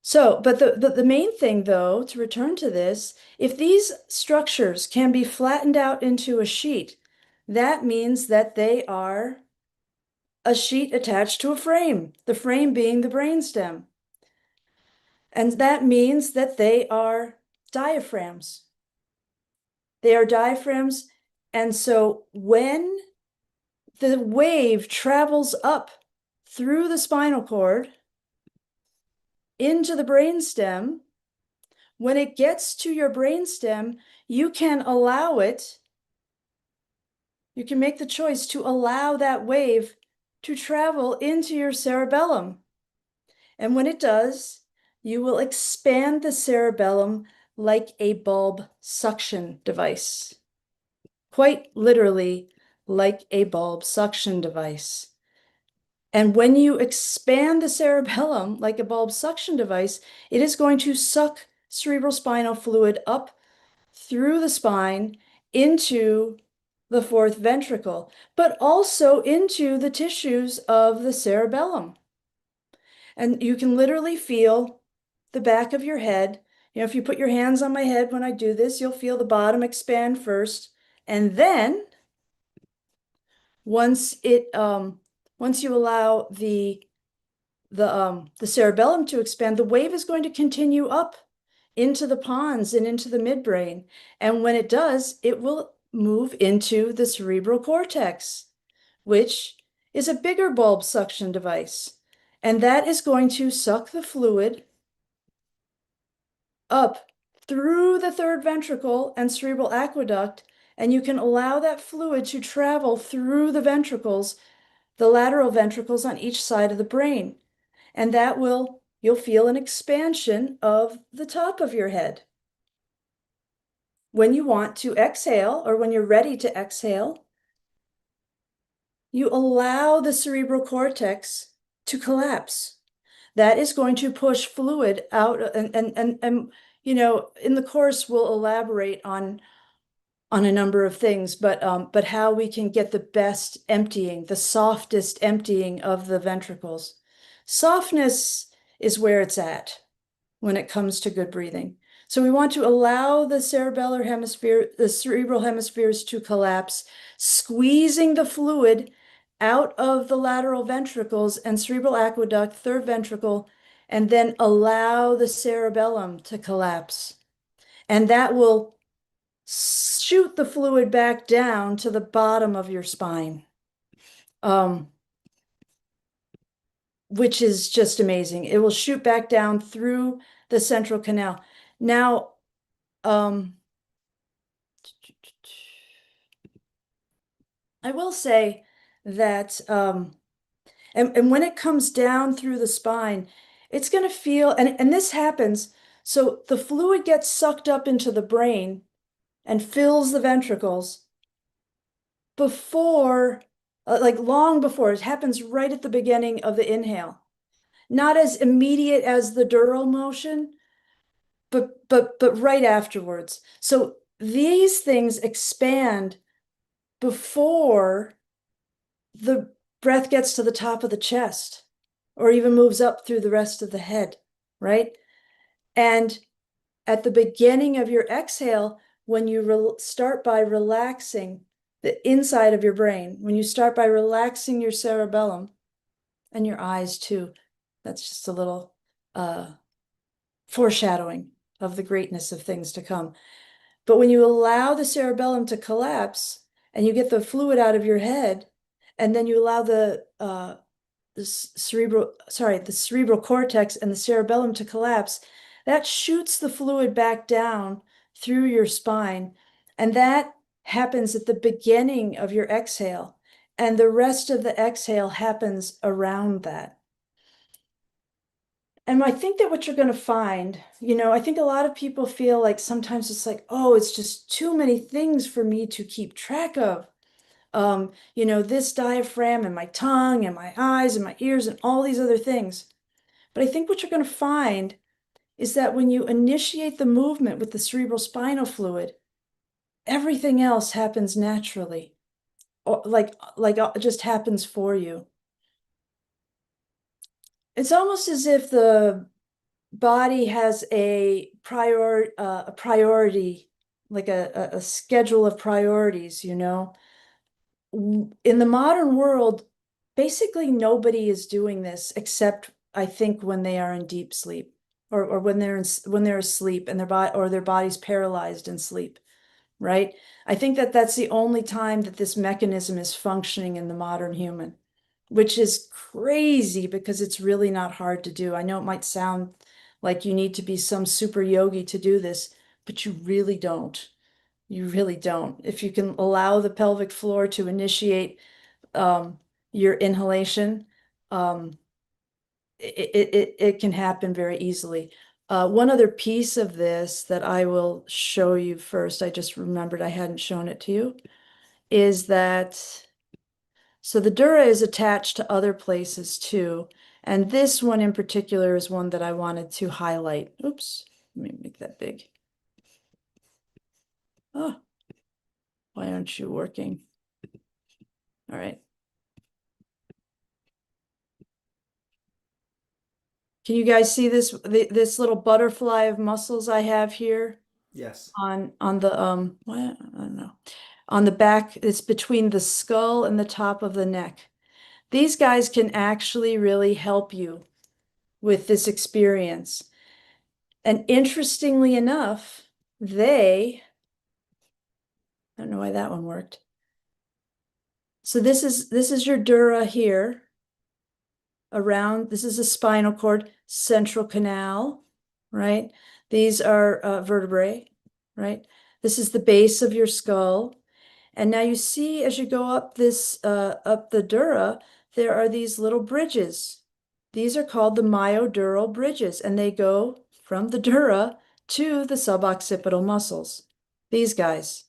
[SPEAKER 2] So, but the main thing though, to return to this, if these structures can be flattened out into a sheet, that means that they are a sheet attached to a frame, the frame being the brainstem. And that means that they are diaphragms. They are diaphragms. And so when the wave travels up through the spinal cord into the brainstem, when it gets to your brainstem, you can allow it, you can make the choice to allow that wave to travel into your cerebellum. And when it does, you will expand the cerebellum like a bulb suction device. Quite literally, like a bulb suction device. And when you expand the cerebellum like a bulb suction device, it is going to suck cerebrospinal fluid up through the spine into the fourth ventricle, but also into the tissues of the cerebellum. And you can literally feel the back of your head. You know, if you put your hands on my head when I do this, you'll feel the bottom expand first. And then once you allow the cerebellum to expand, the wave is going to continue up into the pons and into the midbrain. And when it does, it will move into the cerebral cortex, which is a bigger bulb suction device. And that is going to suck the fluid up through the third ventricle and cerebral aqueduct. And you can allow that fluid to travel through the ventricles, the lateral ventricles on each side of the brain. And that you'll feel an expansion of the top of your head. When you want to exhale, or when you're ready to exhale, you allow the cerebral cortex to collapse. That is going to push fluid out, and you know, in the course we'll elaborate on a number of things, but how we can get the best emptying, the softest emptying of the ventricles. Softness is where it's at when it comes to good breathing. So we want to allow the cerebral hemispheres to collapse, squeezing the fluid out of the lateral ventricles and cerebral aqueduct, third ventricle, and then allow the cerebellum to collapse. And that will shoot the fluid back down to the bottom of your spine, which is just amazing. It will shoot back down through the central canal. Now, I will say that, and when it comes down through the spine, it's going to feel, and this happens, so the fluid gets sucked up into the brain and fills the ventricles before, like long before, it happens right at the beginning of the inhale. Not as immediate as the dural motion, but right afterwards. So these things expand before the breath gets to the top of the chest or even moves up through the rest of the head, right? And at the beginning of your exhale, when you start by relaxing the inside of your brain, when you start by relaxing your cerebellum and your eyes too, that's just a little foreshadowing of the greatness of things to come. But when you allow the cerebellum to collapse and you get the fluid out of your head, and then you allow the cerebral cortex and the cerebellum to collapse, that shoots the fluid back down through your spine. And that happens at the beginning of your exhale. And the rest of the exhale happens around that. And I think that what you're going to find, you know, I think a lot of people feel like sometimes it's like, oh, it's just too many things for me to keep track of. You know, this diaphragm and my tongue and my eyes and my ears and all these other things. But I think what you're going to find is that when you initiate the movement with the cerebrospinal fluid, everything else happens naturally, or like it just happens for you. It's almost as if the body has a priority, like a schedule of priorities, you know. In the modern world, basically nobody is doing this except I think when they are in deep sleep. or when when they're asleep and their body's paralyzed in sleep, right? I think that that's the only time that this mechanism is functioning in the modern human, which is crazy because it's really not hard to do. I know it might sound like you need to be some super yogi to do this, but you really don't. You really don't. If you can allow the pelvic floor to initiate your inhalation, um, it can happen very easily. One other piece of this that I will show you first, I just remembered I hadn't shown it to you, is that, so the Dura is attached to other places too. And this one in particular is one that I wanted to highlight. Oops, let me make that big. Oh, why aren't you working? All right. Can you guys see this little butterfly of muscles I have here
[SPEAKER 1] Yes.
[SPEAKER 2] on the what? I don't know. On the back, it's between the skull and the top of the neck. These guys can actually really help you with this experience. And interestingly enough, I don't know why that one worked. So this is your dura here around, this is a spinal cord, central canal, right? These are vertebrae, right? This is the base of your skull. And now you see as you go up up the dura, there are these little bridges. These are called the myodural bridges, and they go from the dura to the suboccipital muscles. These guys.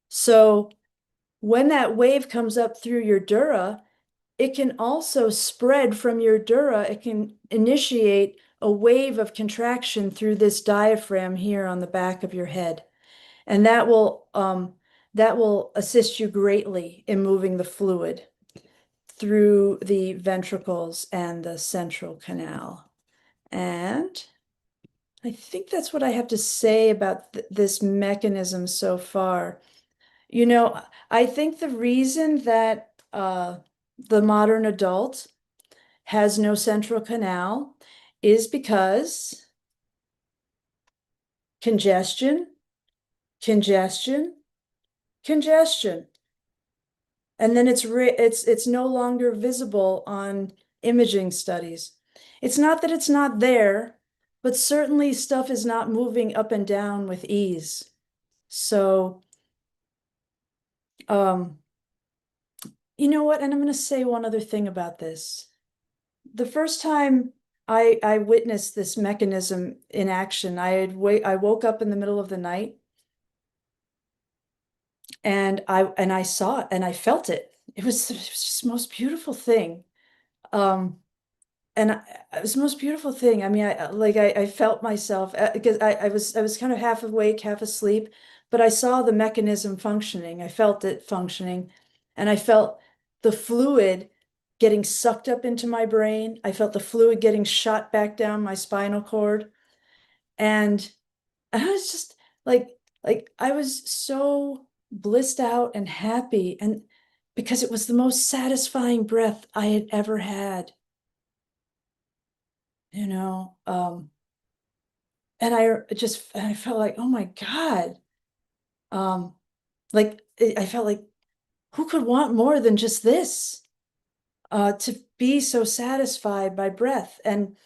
[SPEAKER 2] So when that wave comes up through your dura, it can also spread from your dura. It can initiate a wave of contraction through this diaphragm here on the back of your head. And that will assist you greatly in moving the fluid through the ventricles and the central canal. And I think that's what I have to say about this mechanism so far. You know, I think the reason that the modern adult has no central canal is because congestion, congestion, congestion. And then it's no longer visible on imaging studies. It's not that it's not there, but certainly stuff is not moving up and down with ease. So, you know what? And I'm going to say one other thing about this. The first time I witnessed this mechanism in action, I woke up in the middle of the night and I saw it and I felt it. It was just the most beautiful thing. And it was the most beautiful thing. I mean, I felt myself because I was kind of half awake, half asleep, but I saw the mechanism functioning. I felt it functioning, and I felt the fluid getting sucked up into my brain. I felt the fluid getting shot back down my spinal cord, and I was just like I was so blissed out and happy, and because it was the most satisfying breath I had ever had. You know, and I felt like, oh my God, um, I felt like who could want more than just this? To be so satisfied by breath, and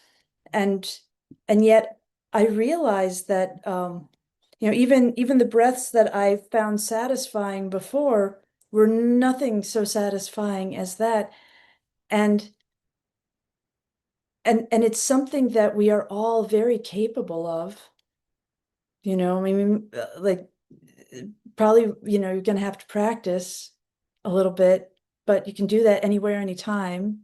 [SPEAKER 2] and yet I realized that you know, even the breaths that I found satisfying before were nothing so satisfying as that, and and it's something that we are all very capable of. You know, I mean, probably, you know, you're gonna have to practice a little bit, but you can do that anywhere, anytime,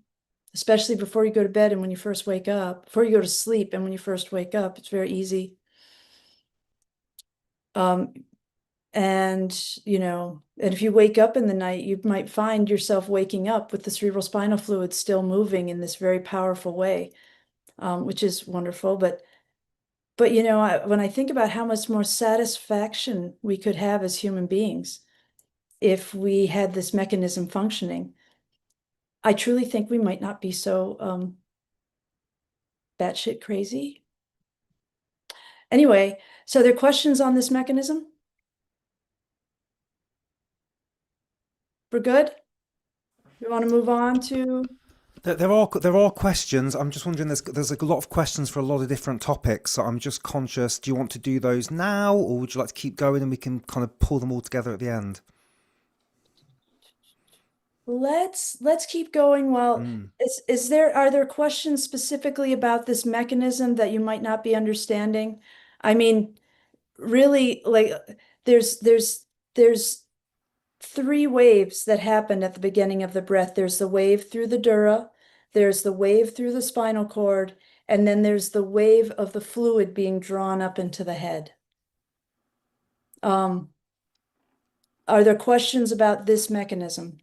[SPEAKER 2] especially before you go to bed and when you first wake up, before you go to sleep and when you first wake up, it's very easy. Um, and you know, and if you wake up in the night, you might find yourself waking up with the cerebrospinal fluid still moving in this very powerful way, which is wonderful. But you know, when I think about how much more satisfaction we could have as human beings if we had this mechanism functioning, I truly think we might not be so batshit crazy. Anyway, so there are questions on this mechanism? We're good? We want to move on to?
[SPEAKER 1] There are questions. I'm just wondering. There's a lot of questions for a lot of different topics. So I'm just conscious. Do you want to do those now, or would you like to keep going and we can kind of pull them all together at the end?
[SPEAKER 2] Let's keep going. Well, are there questions specifically about this mechanism that you might not be understanding? I mean, really, like there's three waves that happen at the beginning of the breath. There's the wave through the dura, there's the wave through the spinal cord, and then there's the wave of the fluid being drawn up into the head. Are there questions about this mechanism?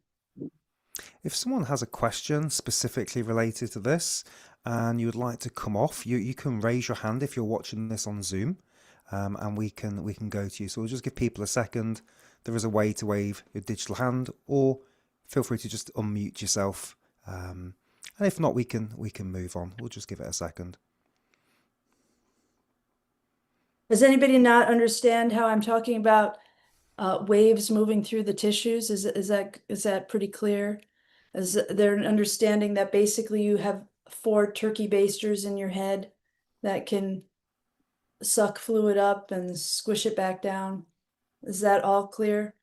[SPEAKER 1] If someone has a question specifically related to this and you would like to come off, you can raise your hand if you're watching this on Zoom, and we can go to you. So we'll just give people a second. There is a way to wave your digital hand, or feel free to just unmute yourself. And if not, we can move on. We'll just give it a second.
[SPEAKER 2] Does anybody not understand how I'm talking about waves moving through the tissues? Is that pretty clear? Is there an understanding that basically you have 4 turkey basters in your head that can suck fluid up and squish it back down? Is that all clear?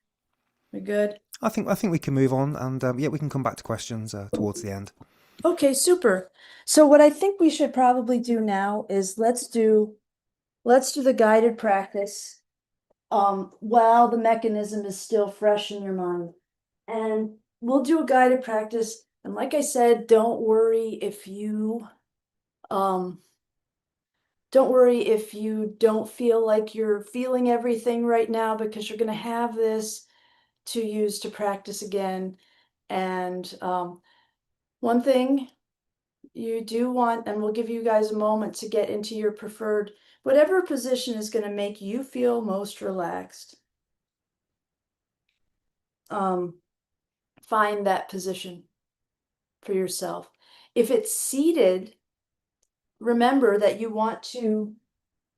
[SPEAKER 2] We good?
[SPEAKER 1] I think we can move on, and yeah, we can come back to questions towards the end.
[SPEAKER 2] Okay, super. So what I think we should probably do now is let's do the guided practice while the mechanism is still fresh in your mind. And we'll do a guided practice. And like I said, don't worry if you don't feel like you're feeling everything right now, because you're going to have this to use to practice again. And one thing you do want, and we'll give you guys a moment to get into your preferred, whatever position is going to make you feel most relaxed. Find that position for yourself. If it's seated, remember that you want to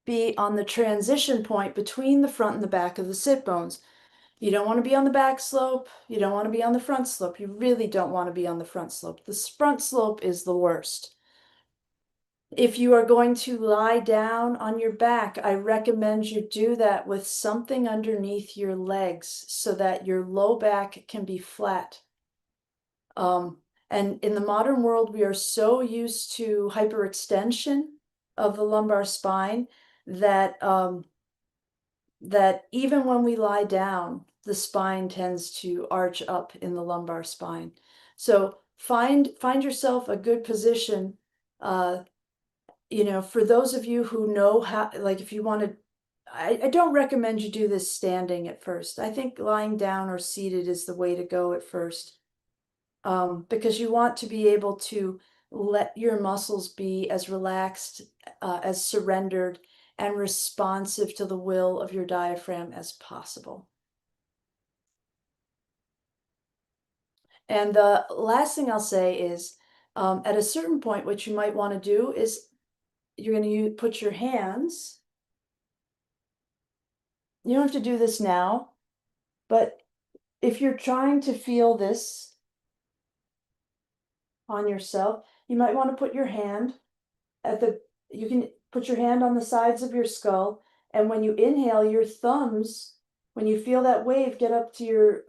[SPEAKER 2] be on the transition point between the front and the back of the sit bones. You don't want to be on the back slope. You don't want to be on the front slope. You really don't want to be on the front slope. The front slope is the worst. If you are going to lie down on your back, I recommend you do that with something underneath your legs so that your low back can be flat. And in the modern world, we are so used to hyperextension of the lumbar spine that that even when we lie down, the spine tends to arch up in the lumbar spine. So find yourself a good position. For those of you who know how, like if you want to, I don't recommend you do this standing at first. I think lying down or seated is the way to go at first. Because you want to be able to let your muscles be as relaxed, as surrendered, and responsive to the will of your diaphragm as possible. And the last thing I'll say is, at a certain point, what you might want to do is you're going to put your hands. You don't have to do this now, but if you're trying to feel this on yourself, you might want to put your hand you can put your hand on the sides of your skull, and when you inhale, your thumbs, when you feel that wave get up to your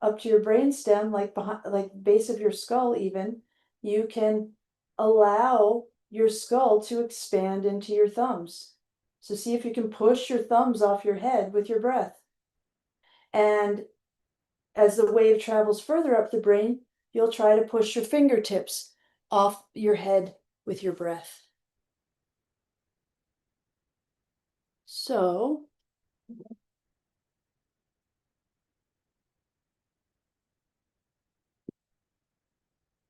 [SPEAKER 2] brainstem, like behind, like base of your skull even, you can allow your skull to expand into your thumbs. So see if you can push your thumbs off your head with your breath. And as the wave travels further up the brain, you'll try to push your fingertips off your head with your breath. So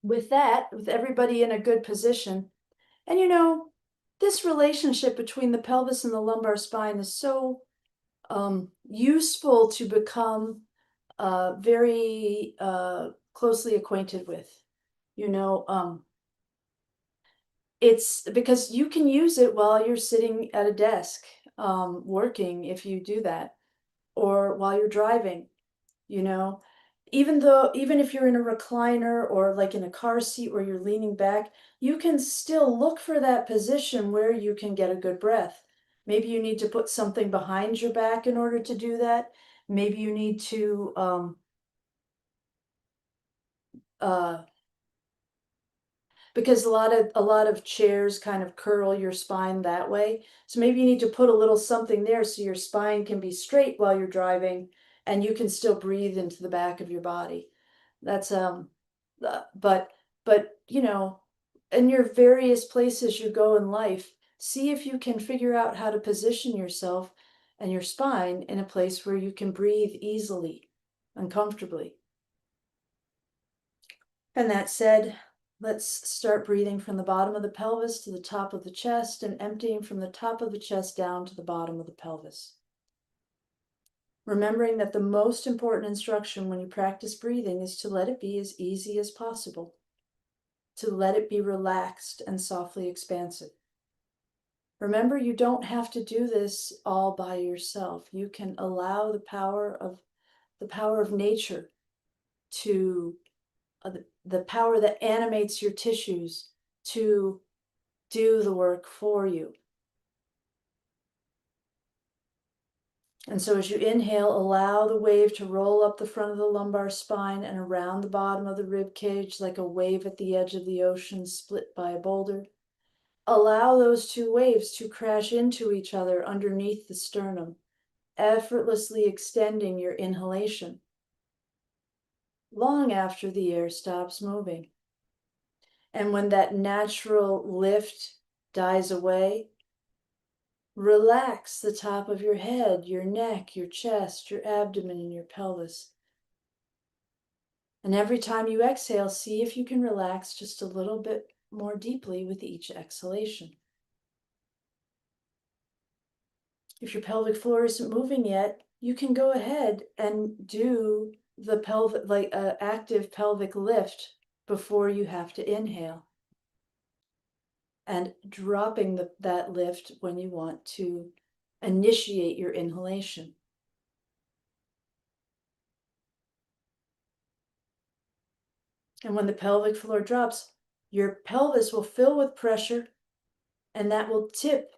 [SPEAKER 2] with that, with everybody in a good position, and this relationship between the pelvis and the lumbar spine is so useful to become very closely acquainted with. it's because you can use it while you're sitting at a desk, working if you do that, or while you're driving, you know. Even if you're in a recliner or like in a car seat where you're leaning back, you can still look for that position where you can get a good breath. Maybe you need to put something behind your back in order to do that. Maybe you need to uh, because a lot of chairs kind of curl your spine that way. So maybe you need to put a little something there so your spine can be straight while you're driving and you can still breathe into the back of your body. That's but in your various places you go in life, see if you can figure out how to position yourself and your spine in a place where you can breathe easily and comfortably. And that said, let's start breathing from the bottom of the pelvis to the top of the chest and emptying from the top of the chest down to the bottom of the pelvis. Remembering that the most important instruction when you practice breathing is to let it be as easy as possible, to let it be relaxed and softly expansive. Remember, you don't have to do this all by yourself. You can allow the power of nature to the power that animates your tissues to do the work for you. And so as you inhale, allow the wave to roll up the front of the lumbar spine and around the bottom of the rib cage like a wave at the edge of the ocean split by a boulder. Allow those two waves to crash into each other underneath the sternum, effortlessly extending your inhalation long after the air stops moving. And when that natural lift dies away, relax the top of your head, your neck, your chest, your abdomen, and your pelvis. And every time you exhale, see if you can relax just a little bit more deeply with each exhalation. If your pelvic floor isn't moving yet, you can go ahead and do the pelvic, active pelvic lift before you have to inhale. And dropping that lift when you want to initiate your inhalation. And when the pelvic floor drops, your pelvis will fill with pressure, and that will tip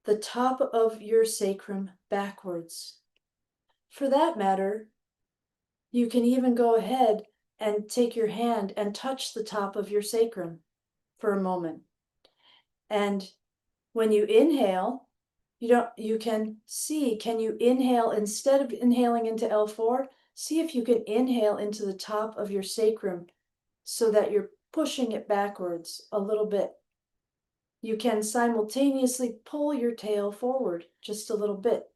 [SPEAKER 2] the top of your sacrum backwards. For that matter, you can even go ahead and take your hand and touch the top of your sacrum for a moment. And when you inhale, you can you inhale instead of inhaling into L4, see if you can inhale into the top of your sacrum so that you're pushing it backwards a little bit. You can simultaneously pull your tail forward just a little bit.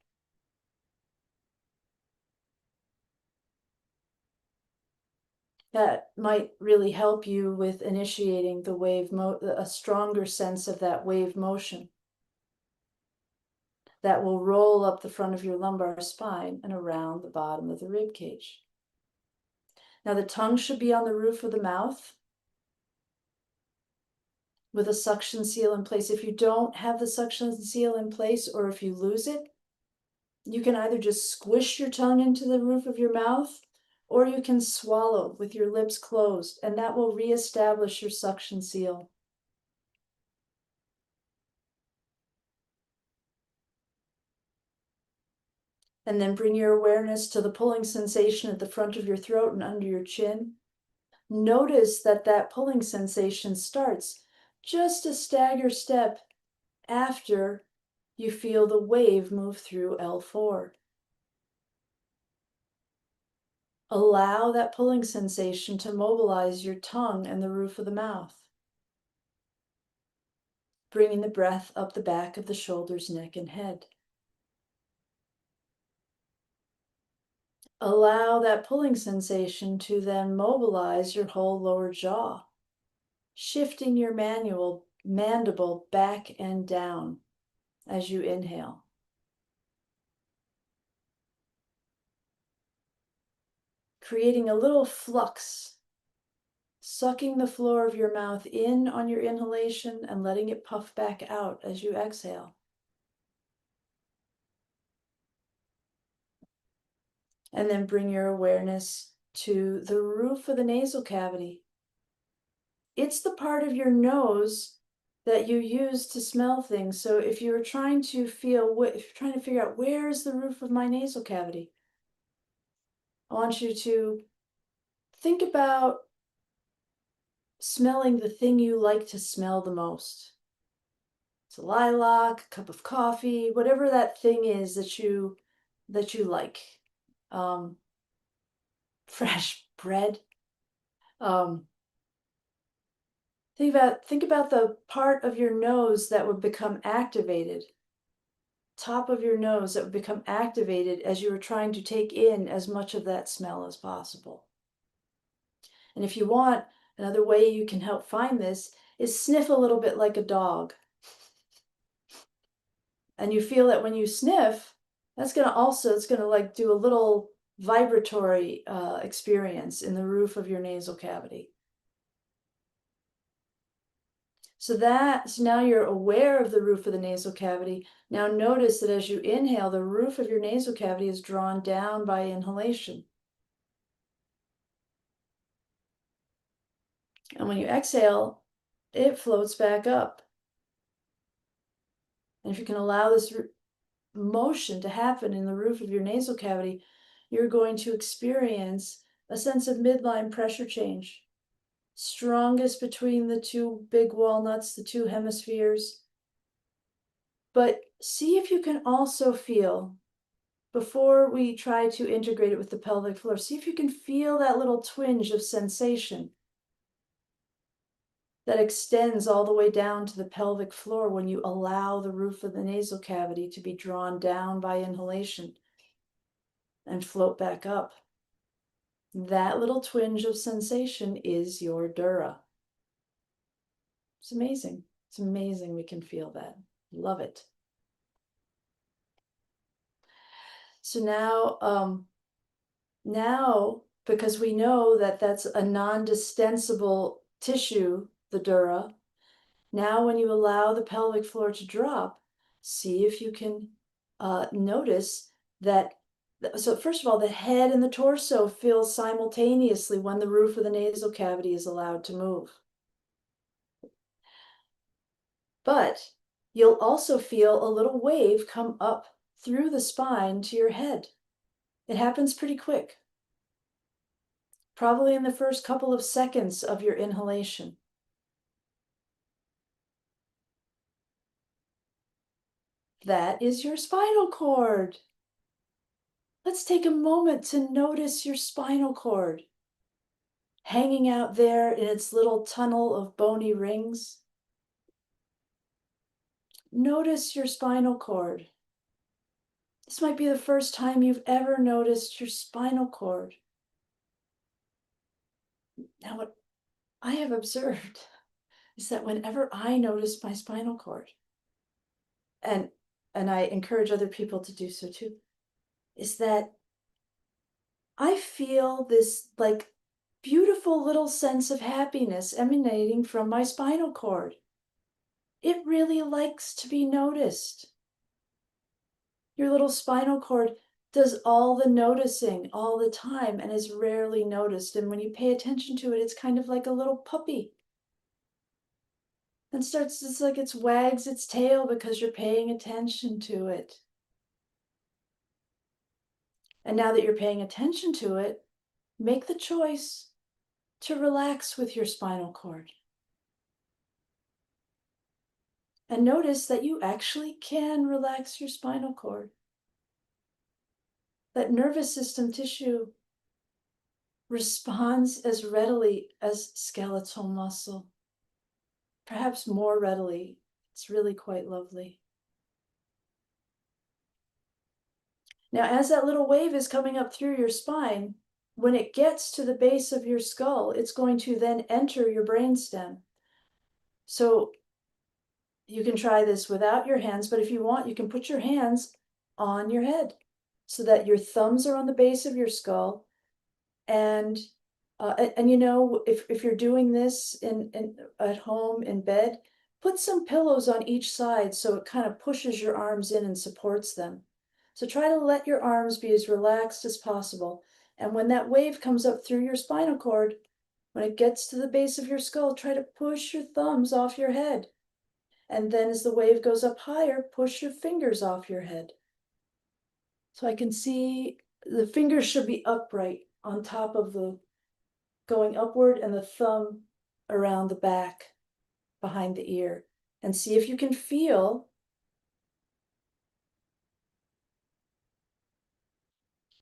[SPEAKER 2] That might really help you with initiating the a stronger sense of that wave motion that will roll up the front of your lumbar spine and around the bottom of the rib cage. Now the tongue should be on the roof of the mouth with a suction seal in place. If you don't have the suction seal in place, or if you lose it, you can either just squish your tongue into the roof of your mouth, or you can swallow with your lips closed, and that will reestablish your suction seal. And then bring your awareness to the pulling sensation at the front of your throat and under your chin. Notice that pulling sensation starts just a stagger step after you feel the wave move through L4. Allow that pulling sensation to mobilize your tongue and the roof of the mouth, bringing the breath up the back of the shoulders, neck, and head. Allow that pulling sensation to then mobilize your whole lower jaw, shifting your mandible back and down as you inhale. Creating a little flux sucking the floor of your mouth in on your inhalation and letting it puff back out as you exhale. And then bring your awareness to the roof of the nasal cavity. It's the part of your nose that you use to smell things. So if you're trying to if you're trying to figure out where is the roof of my nasal cavity, I want you to think about smelling the thing you like to smell the most. It's a lilac, a cup of coffee, whatever that thing is that you like. Um, fresh bread. Um, think about the part of your nose that would become activated. Top of your nose that would become activated as you were trying to take in as much of that smell as possible. And if you want, another way you can help find this is sniff a little bit like a dog. And you feel that when you sniff, it's gonna like do a little vibratory experience in the roof of your nasal cavity. So now you're aware of the roof of the nasal cavity. Now notice that as you inhale, the roof of your nasal cavity is drawn down by inhalation. And when you exhale, it floats back up. And if you can allow this motion to happen in the roof of your nasal cavity, you're going to experience a sense of midline pressure change. Strongest between the two big walnuts, the two hemispheres. But see if you can also feel, before we try to integrate it with the pelvic floor, see if you can feel that little twinge of sensation that extends all the way down to the pelvic floor when you allow the roof of the nasal cavity to be drawn down by inhalation and float back up. That little twinge of sensation is your Dura. It's amazing. It's amazing we can feel that. Love it. So now, because we know that that's a non-distensible tissue, the Dura, now when you allow the pelvic floor to drop, see if you can notice that. So first of all, the head and the torso feel simultaneously when the roof of the nasal cavity is allowed to move. But you'll also feel a little wave come up through the spine to your head. It happens pretty quick. Probably in the first couple of seconds of your inhalation. That is your spinal cord. Let's take a moment to notice your spinal cord hanging out there in its little tunnel of bony rings. Notice your spinal cord. This might be the first time you've ever noticed your spinal cord. Now, what I have observed is that whenever I notice my spinal cord, and I encourage other people to do so too, is that I feel this like beautiful little sense of happiness emanating from my spinal cord. It really likes to be noticed. Your little spinal cord does all the noticing all the time and is rarely noticed. And when you pay attention to it, it's kind of like a little puppy. And it's like it wags its tail because you're paying attention to it. And now that you're paying attention to it, make the choice to relax with your spinal cord. And notice that you actually can relax your spinal cord. That nervous system tissue responds as readily as skeletal muscle. Perhaps more readily. It's really quite lovely. Now, as that little wave is coming up through your spine, when it gets to the base of your skull, it's going to then enter your brainstem. So you can try this without your hands, but if you want, you can put your hands on your head so that your thumbs are on the base of your skull and And you know, if you're doing this in at home in bed, put some pillows on each side so it kind of pushes your arms in and supports them. So try to let your arms be as relaxed as possible. And when that wave comes up through your spinal cord, when it gets to the base of your skull, try to push your thumbs off your head. And then as the wave goes up higher, push your fingers off your head. So I can see the fingers should be upright on top of the going upward and the thumb around the back behind the ear. And see if you can feel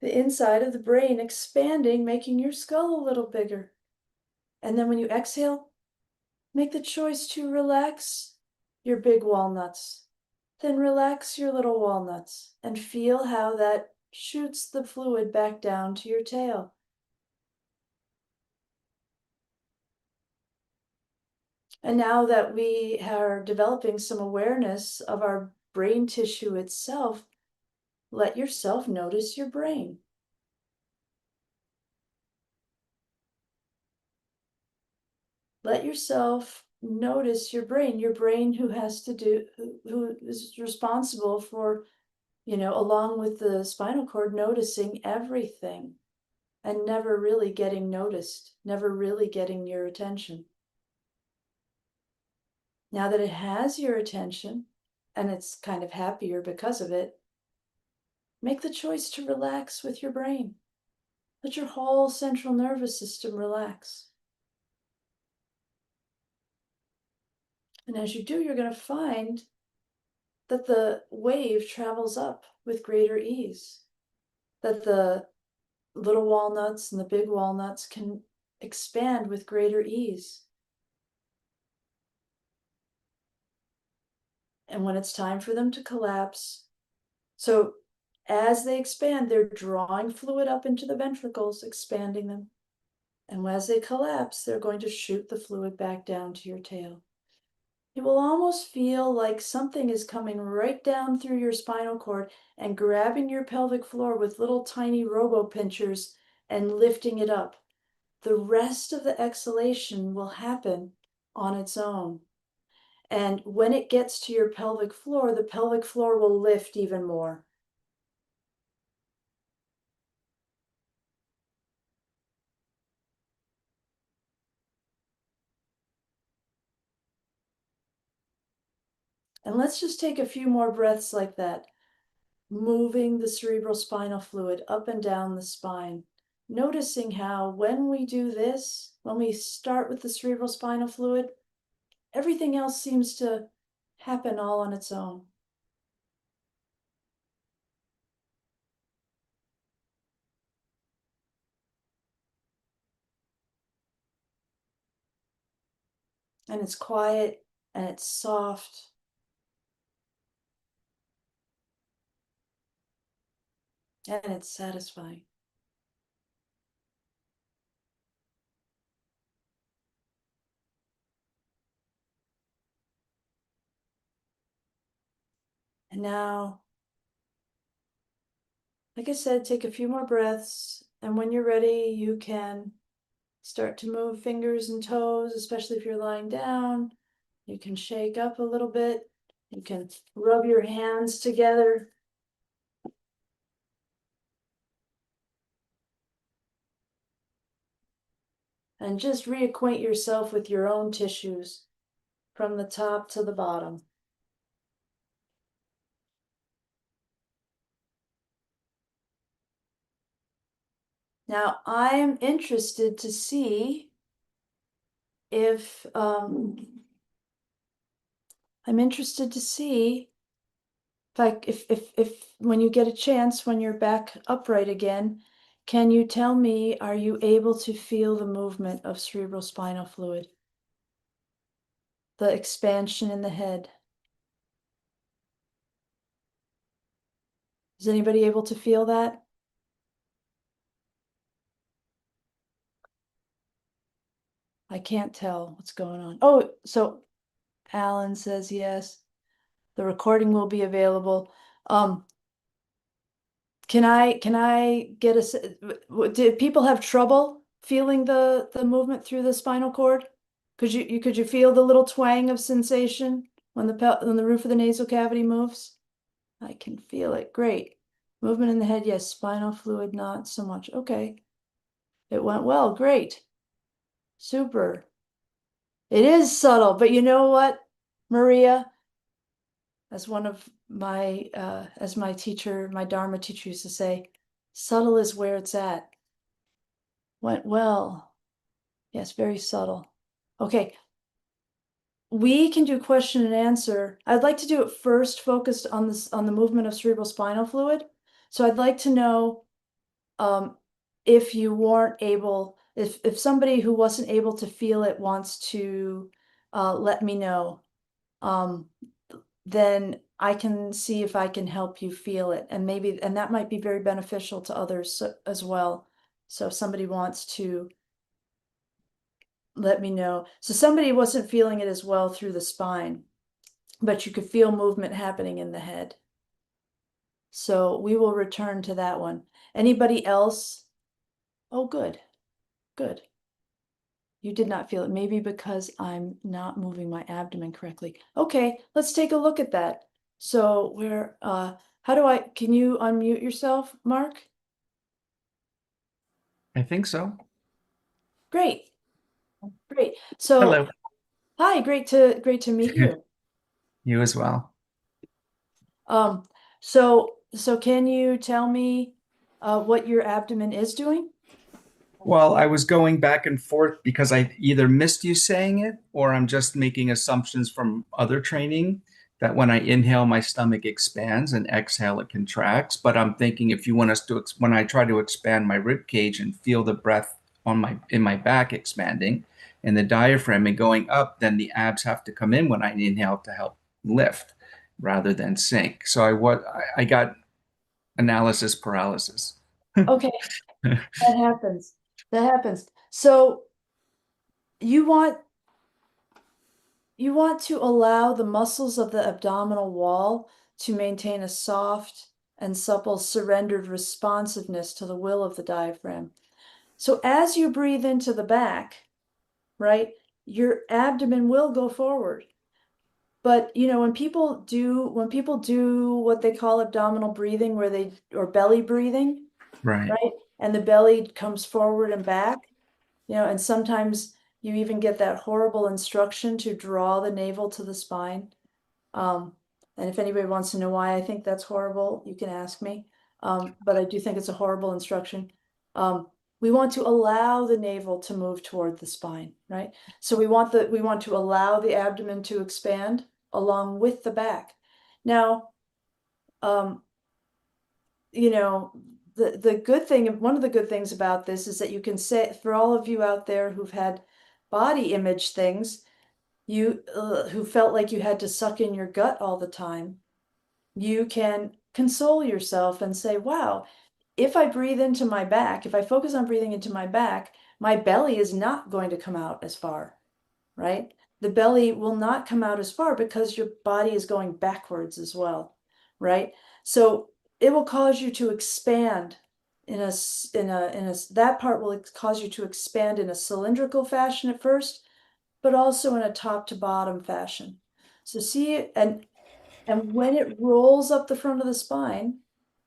[SPEAKER 2] the inside of the brain expanding, making your skull a little bigger. And then when you exhale, make the choice to relax your big walnuts. Then relax your little walnuts and feel how that shoots the fluid back down to your tail. And now that we are developing some awareness of our brain tissue itself, let yourself notice your brain. Let yourself notice your brain who who is responsible for, along with the spinal cord, noticing everything and never really getting noticed, never really getting your attention. Now that it has your attention and it's kind of happier because of it, make the choice to relax with your brain. Let your whole central nervous system relax. And as you do, you're going to find that the wave travels up with greater ease, that the little walnuts and the big walnuts can expand with greater ease. And when it's time for them to collapse, so as they expand, they're drawing fluid up into the ventricles, expanding them. And as they collapse, they're going to shoot the fluid back down to your tail. It will almost feel like something is coming right down through your spinal cord and grabbing your pelvic floor with little tiny robo pinchers and lifting it up. The rest of the exhalation will happen on its own. And when it gets to your pelvic floor, the pelvic floor will lift even more. And let's just take a few more breaths like that, moving the cerebrospinal fluid up and down the spine. Noticing how when we do this, when we start with the cerebrospinal fluid, everything else seems to happen all on its own. And it's quiet and it's soft. And it's satisfying. And now, like I said, take a few more breaths. And when you're ready, you can start to move fingers and toes, especially if you're lying down. You can shake up a little bit. You can rub your hands together. And just reacquaint yourself with your own tissues from the top to the bottom. Now, I'm interested to see if if when you get a chance, when you're back upright again, can you tell me, are you able to feel the movement of cerebrospinal fluid? The expansion in the head? Is anybody able to feel that? I can't tell what's going on. Oh, so Alan says yes. The recording will be available. Can I get do people have trouble feeling the movement through the spinal cord? Could you feel the little twang of sensation when the roof of the nasal cavity moves? I can feel it. Great. Movement in the head, yes. Spinal fluid, not so much. Okay. It went well. Great. Super. It is subtle, but you know what, Maria? As one of my as my teacher, my Dharma teacher used to say, subtle is where it's at. Went well. Yes, very subtle. Okay. We can do question and answer. I'd like to do it first focused on the movement of cerebrospinal fluid. So I'd like to know if you weren't able, if somebody who wasn't able to feel it wants to let me know, then I can see if I can help you feel it. And that might be very beneficial to others as well. So if somebody wants to let me know. So somebody wasn't feeling it as well through the spine, but you could feel movement happening in the head. So we will return to that one. Anybody else? Oh, good, good. You did not feel it, maybe because I'm not moving my abdomen correctly. Okay, let's take a look at that. So can you unmute yourself, Mark?
[SPEAKER 3] I think so.
[SPEAKER 2] Great, great. So,
[SPEAKER 3] Hello.
[SPEAKER 2] hi, great to meet you.
[SPEAKER 3] You as well.
[SPEAKER 2] So can you tell me what your abdomen is doing?
[SPEAKER 3] Well, I was going back and forth because I either missed you saying it or I'm just making assumptions from other training that when I inhale, my stomach expands and exhale, it contracts. But I'm thinking if you want us to, when I try to expand my rib cage and feel the breath in my back expanding and the diaphragm and going up, then the abs have to come in when I inhale to help lift rather than sink. So I got analysis paralysis.
[SPEAKER 2] Okay, that happens. That happens. So you want to allow the muscles of the abdominal wall to maintain a soft and supple surrendered responsiveness to the will of the diaphragm. So as you breathe into the back, right, your abdomen will go forward. But you know, when people do what they call abdominal breathing, or belly breathing,
[SPEAKER 3] Right.
[SPEAKER 2] right? And the belly comes forward and back, you know, and sometimes you even get that horrible instruction to draw the navel to the spine. And if anybody wants to know why I think that's horrible, you can ask me. But I do think it's a horrible instruction. We want to allow the navel to move toward the spine, right? So we want to allow the abdomen to expand along with the back. Now, you know, the good thing, one of the good things about this is that you can say, for all of you out there who've had body image things, who felt like you had to suck in your gut all the time, you can console yourself and say, wow, if I breathe into my back, if I focus on breathing into my back, my belly is not going to come out as far, right? The belly will not come out as far because your body is going backwards as well, right? So it will cause you to expand that part will cause you to expand in a cylindrical fashion at first, but also in a top to bottom fashion. So see, and when it rolls up the front of the spine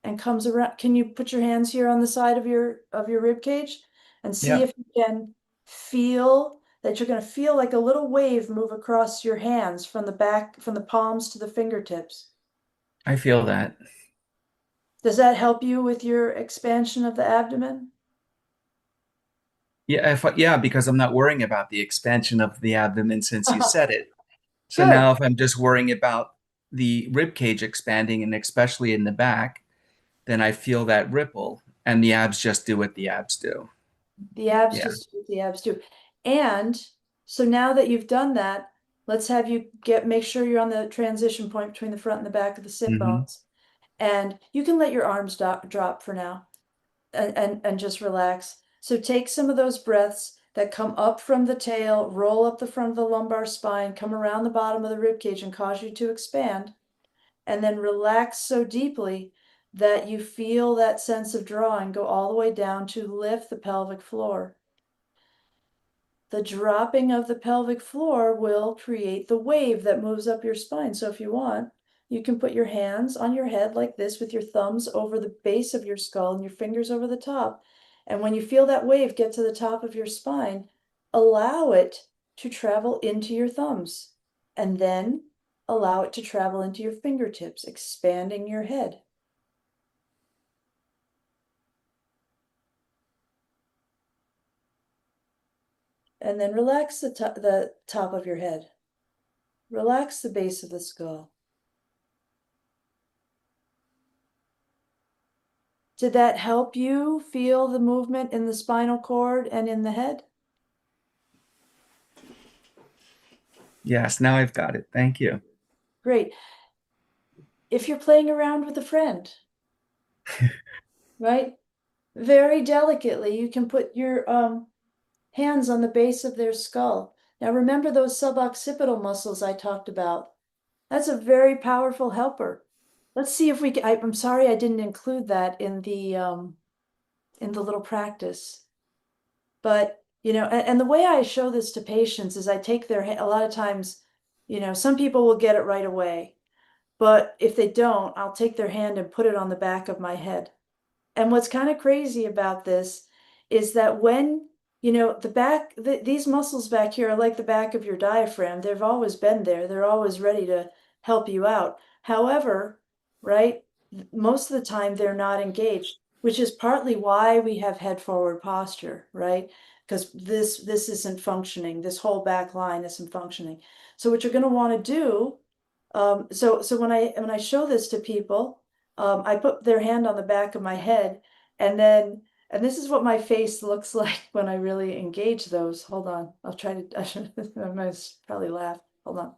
[SPEAKER 2] and comes around, can you put your hands here on the side of your rib cage and see
[SPEAKER 3] Yeah,
[SPEAKER 2] if you can feel that you're going to feel like a little wave move across your hands from the back, from the palms to the fingertips.
[SPEAKER 3] I feel that.
[SPEAKER 2] Does that help you with your expansion of the abdomen?
[SPEAKER 3] Yeah, because I'm not worrying about the expansion of the abdomen since you said it. So
[SPEAKER 2] Good.
[SPEAKER 3] now if I'm just worrying about the rib cage expanding and especially in the back, then I feel that ripple and the abs just do what the abs do.
[SPEAKER 2] The abs
[SPEAKER 3] Yeah.
[SPEAKER 2] just do what the abs do. And so now that you've done that, let's have you make sure you're on the transition point between the front and the back of the sit
[SPEAKER 3] Hmm.
[SPEAKER 2] bones. And you can let your arms drop for now and just relax. So take some of those breaths that come up from the tail, roll up the front of the lumbar spine, come around the bottom of the rib cage and cause you to expand. And then relax so deeply that you feel that sense of drawing go all the way down to lift the pelvic floor. the dropping of the pelvic floor will create the wave that moves up your spine. So if you want, you can put your hands on your head like this with your thumbs over the base of your skull and your fingers over the top. And when you feel that wave get to the top of your spine, allow it to travel into your thumbs, and then allow it to travel into your fingertips, expanding your head. And then relax the top of your head. Relax the base of the skull. Did that help you feel the movement in the spinal cord and in the head?
[SPEAKER 3] Yes, now I've got it. Thank you.
[SPEAKER 2] Great. If you're playing around with a friend, right? Very delicately, you can put your hands on the base of their skull. Now remember those suboccipital muscles I talked about. That's a very powerful helper. Let's see if we can, I'm sorry I didn't include that in the little practice. But, you know, and the way I show this to patients is I take their, a lot of times, you know, some people will get it right away. But if they don't, I'll take their hand and put it on the back of my head. And what's kind of crazy about this is that when, you know, these muscles back here are like the back of your diaphragm. They've always been there. They're always ready to help you out. However, right, most of the time they're not engaged, which is partly why we have head forward posture, right? Because this isn't functioning. This whole back line isn't functioning. So what you're going to want to do, so when I show this to people, I put their hand on the back of my head, and this is what my face looks like when I really engage those. Hold on, I'll try to, I might probably laugh. Hold on.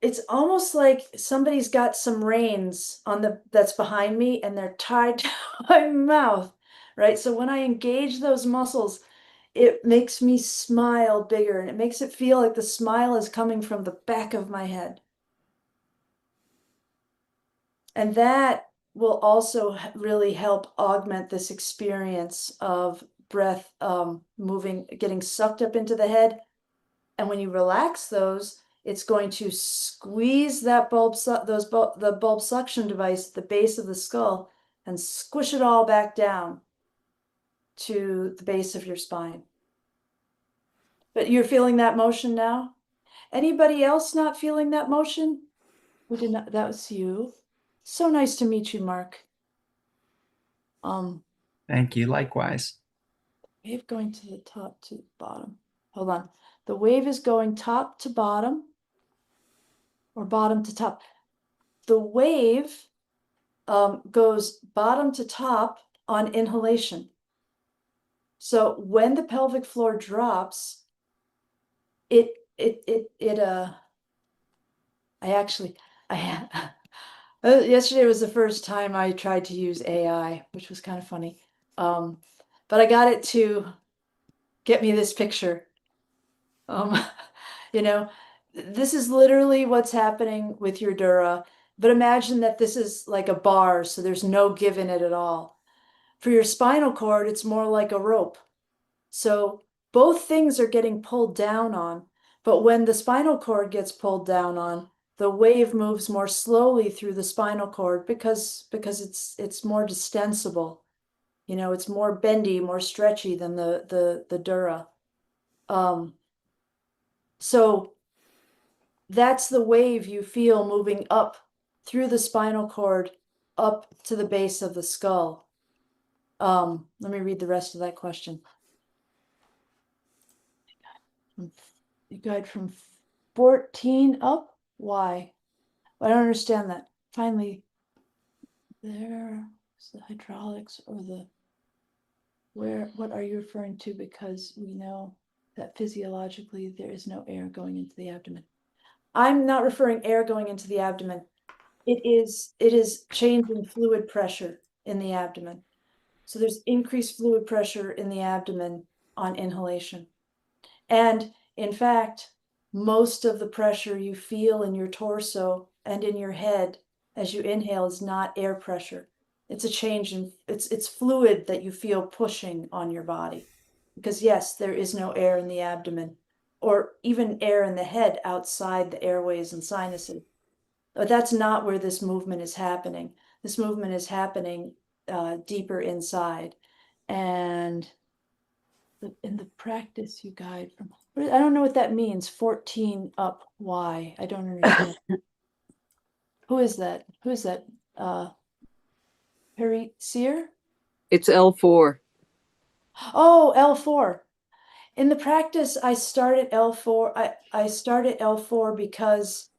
[SPEAKER 2] It's almost like somebody's got some reins on that's behind me and they're tied to my mouth, right? So when I engage those muscles, it makes me smile bigger, and it makes it feel like the smile is coming from the back of my head. And that will also really help augment this experience of breath moving, getting sucked up into the head. And when you relax those, it's going to squeeze that the bulb suction device at the base of the skull and squish it all back down to the base of your spine. But you're feeling that motion now? Anybody else not feeling that motion? Who did not? That was you. So nice to meet you, Mark.
[SPEAKER 3] Thank you. Likewise.
[SPEAKER 2] Wave going to the top to the bottom. Hold on. The wave is going top to bottom or bottom to top. The wave goes bottom to top on inhalation. So when the pelvic floor drops, yesterday was the first time I tried to use AI, which was kind of funny. But I got it to get me this picture. You know, this is literally what's happening with your dura, but imagine that this is like a bar, so there's no give in it at all. For your spinal cord, it's more like a rope. So both things are getting pulled down on, but when the spinal cord gets pulled down on, the wave moves more slowly through the spinal cord because it's more distensible. You know, it's more bendy, more stretchy than the dura. So that's the wave you feel moving up through the spinal cord up to the base of the skull. Let me read the rest of that question. You guide from 14 up? Why? I don't understand that. Finally, there's the hydraulics or what are you referring to? Because we know that physiologically there is no air going into the abdomen. I'm not referring air going into the abdomen. It is changing fluid pressure in the abdomen. So there's increased fluid pressure in the abdomen on inhalation. And in fact, most of the pressure you feel in your torso and in your head as you inhale is not air pressure. It's a change in, it's fluid that you feel pushing on your body. Because yes, there is no air in the abdomen or even air in the head outside the airways and sinuses. But that's not where this movement is happening. This movement is happening deeper inside. And in the practice you guide from, I don't know what that means. 14 up, why? I don't understand. Who is that? Who is that? Harry Sear?
[SPEAKER 4] It's L4.
[SPEAKER 2] Oh, L4. In the practice, I start at L4. I start at L4 because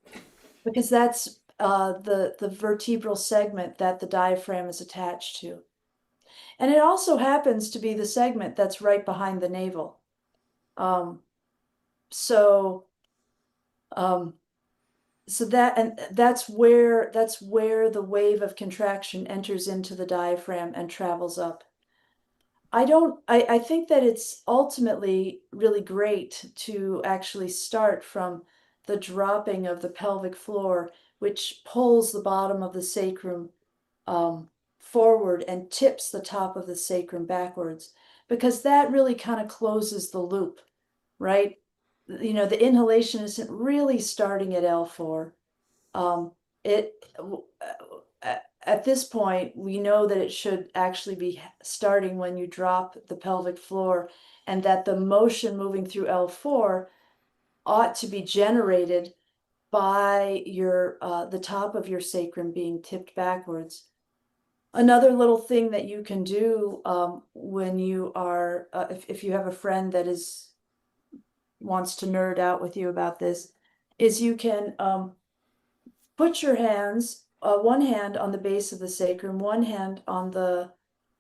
[SPEAKER 2] that's the vertebral segment that the diaphragm is attached to. And it also happens to be the segment that's right behind the navel. So that's where the wave of contraction enters into the diaphragm and travels up. I think that it's ultimately really great to actually start from the dropping of the pelvic floor, which pulls the bottom of the sacrum forward and tips the top of the sacrum backwards, because that really kind of closes the loop, right? You know, the inhalation isn't really starting at L4. It at this point, we know that it should actually be starting when you drop the pelvic floor, and that the motion moving through L4 ought to be generated by your the top of your sacrum being tipped backwards. Another little thing that you can do when you are, if you have a friend that wants to nerd out with you about this, is you can put your hands, one hand on the base of the sacrum, one hand on the,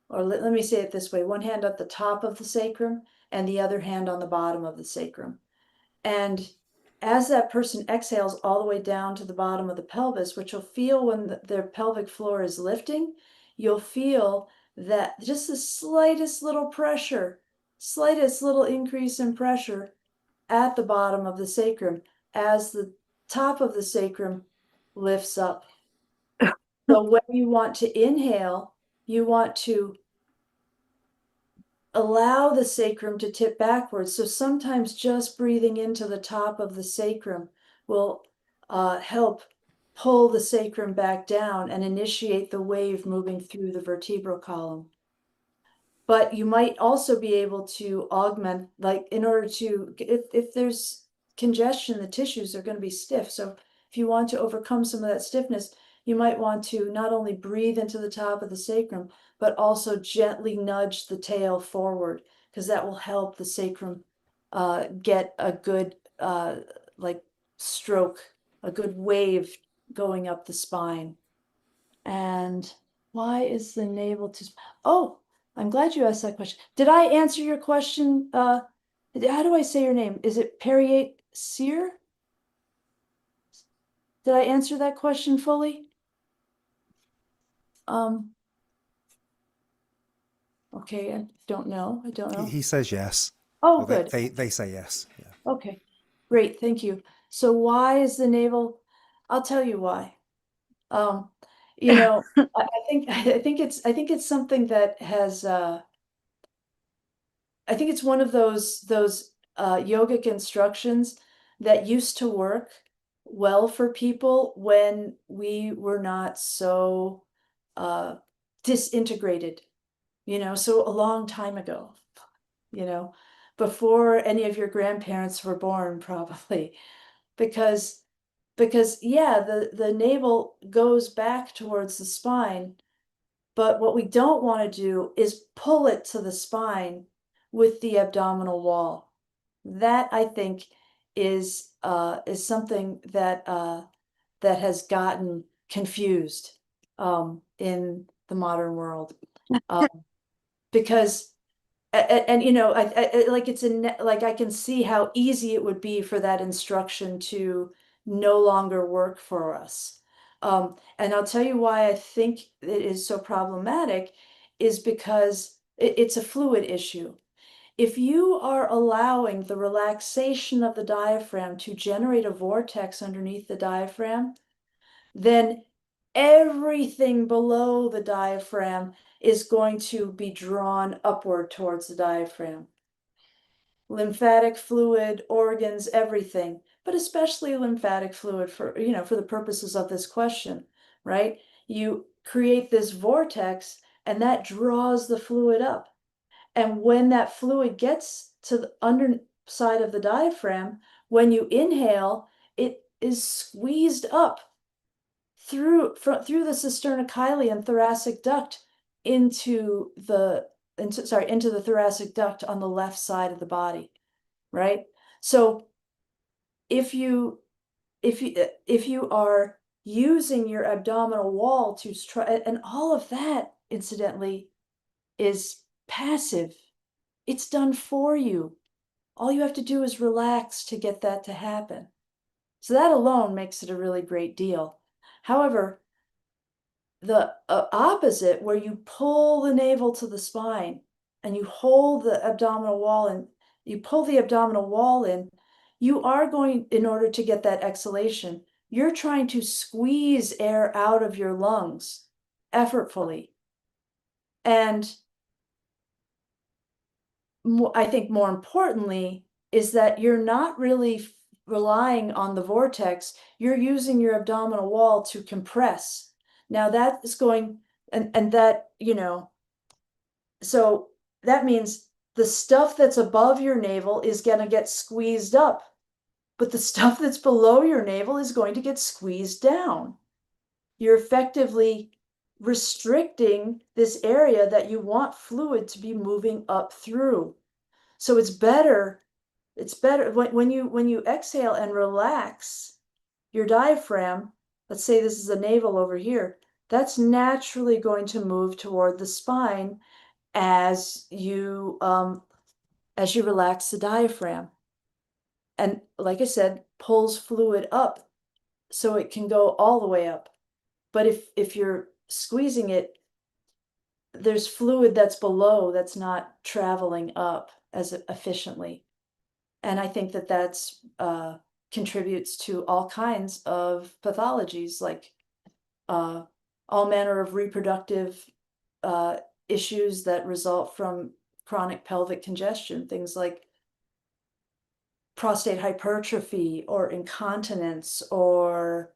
[SPEAKER 2] or let me say it this way, one hand at the top of the sacrum and the other hand on the bottom of the sacrum. And as that person exhales all the way down to the bottom of the pelvis, which you'll feel when their pelvic floor is lifting, you'll feel that just the slightest little pressure, slightest little increase in pressure at the bottom of the sacrum as the top of the sacrum lifts up. So when you want to inhale, you want to allow the sacrum to tip backwards. So sometimes just breathing into the top of the sacrum will help pull the sacrum back down and initiate the wave moving through the vertebral column. But you might also be able to augment, like in order to, if there's congestion, the tissues are going to be stiff. So if you want to overcome some of that stiffness, you might want to not only breathe into the top of the sacrum, but also gently nudge the tail forward, because that will help the sacrum get a good like stroke, a good wave going up the spine. And why is the navel too? Oh, I'm glad you asked that question. Did I answer your question? How do I say your name? Is it Perrier Sear? Did I answer that question fully? Okay, I don't know. I don't know.
[SPEAKER 1] He says yes.
[SPEAKER 2] Oh,
[SPEAKER 1] Or
[SPEAKER 2] good.
[SPEAKER 1] They say yes. Yeah.
[SPEAKER 2] Okay, great. Thank you. So why is the navel? I'll tell you why. You know, I think it's something that has I think it's one of those yogic instructions that used to work well for people when we were not so disintegrated, you know, so a long time ago, you know, before any of your grandparents were born, probably, because yeah, the navel goes back towards the spine, but what we don't want to do is pull it to the spine with the abdominal wall. That, I think, is something that that has gotten confused in the modern world, because and you know, I like it's like I can see how easy it would be for that instruction to no longer work for us. And I'll tell you why I think it is so problematic is because it's a fluid issue. If you are allowing the relaxation of the diaphragm to generate a vortex underneath the diaphragm, then everything below the diaphragm is going to be drawn upward towards the diaphragm. Lymphatic fluid, organs, everything, but especially lymphatic fluid for, for the purposes of this question, right? You create this vortex and that draws the fluid up. And when that fluid gets to the underside of the diaphragm, when you inhale, it is squeezed up through the cisterna and thoracic duct into the thoracic duct on the left side of the body, right? So if you are using your abdominal wall to try, and all of that incidentally is passive, it's done for you. All you have to do is relax to get that to happen. So that alone makes it a really great deal. However, the opposite, where you pull the navel to the spine and you hold the abdominal wall and you pull the abdominal wall in, you are going, in order to get that exhalation, you're trying to squeeze air out of your lungs effortfully. And I think more importantly is that you're not really relying on the vortex, you're using your abdominal wall to compress. Now that is going, and that, so that means the stuff that's above your navel is going to get squeezed up, but the stuff that's below your navel is going to get squeezed down. You're effectively restricting this area that you want fluid to be moving up through. So it's better when you exhale and relax your diaphragm. Let's say this is the navel over here, that's naturally going to move toward the spine as you relax the diaphragm. And like I said, pulls fluid up so it can go all the way up. But if you're squeezing it, there's fluid that's below that's not traveling up as efficiently. And I think that that's contributes to all kinds of pathologies, like all manner of reproductive issues that result from chronic pelvic congestion, things like prostate hypertrophy or incontinence or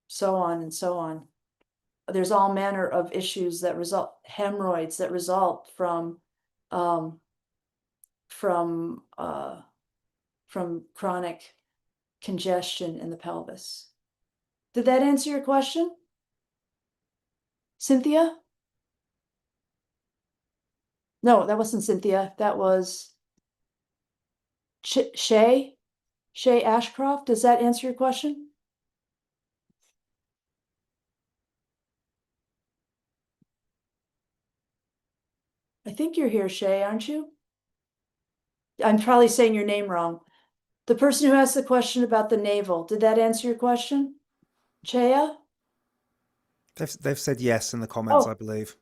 [SPEAKER 2] so on and so on. There's all manner of issues that result, hemorrhoids that result from chronic congestion in the pelvis. Did that answer your question, Cynthia? No, that wasn't Cynthia. That was Shay Ashcroft. Does that answer your question? I think you're here, Shay, aren't you? I'm probably saying your name wrong. The person who asked the question about the navel, did that answer your question? Chaya?
[SPEAKER 1] They've said yes in the comments,
[SPEAKER 2] Oh.
[SPEAKER 1] I believe.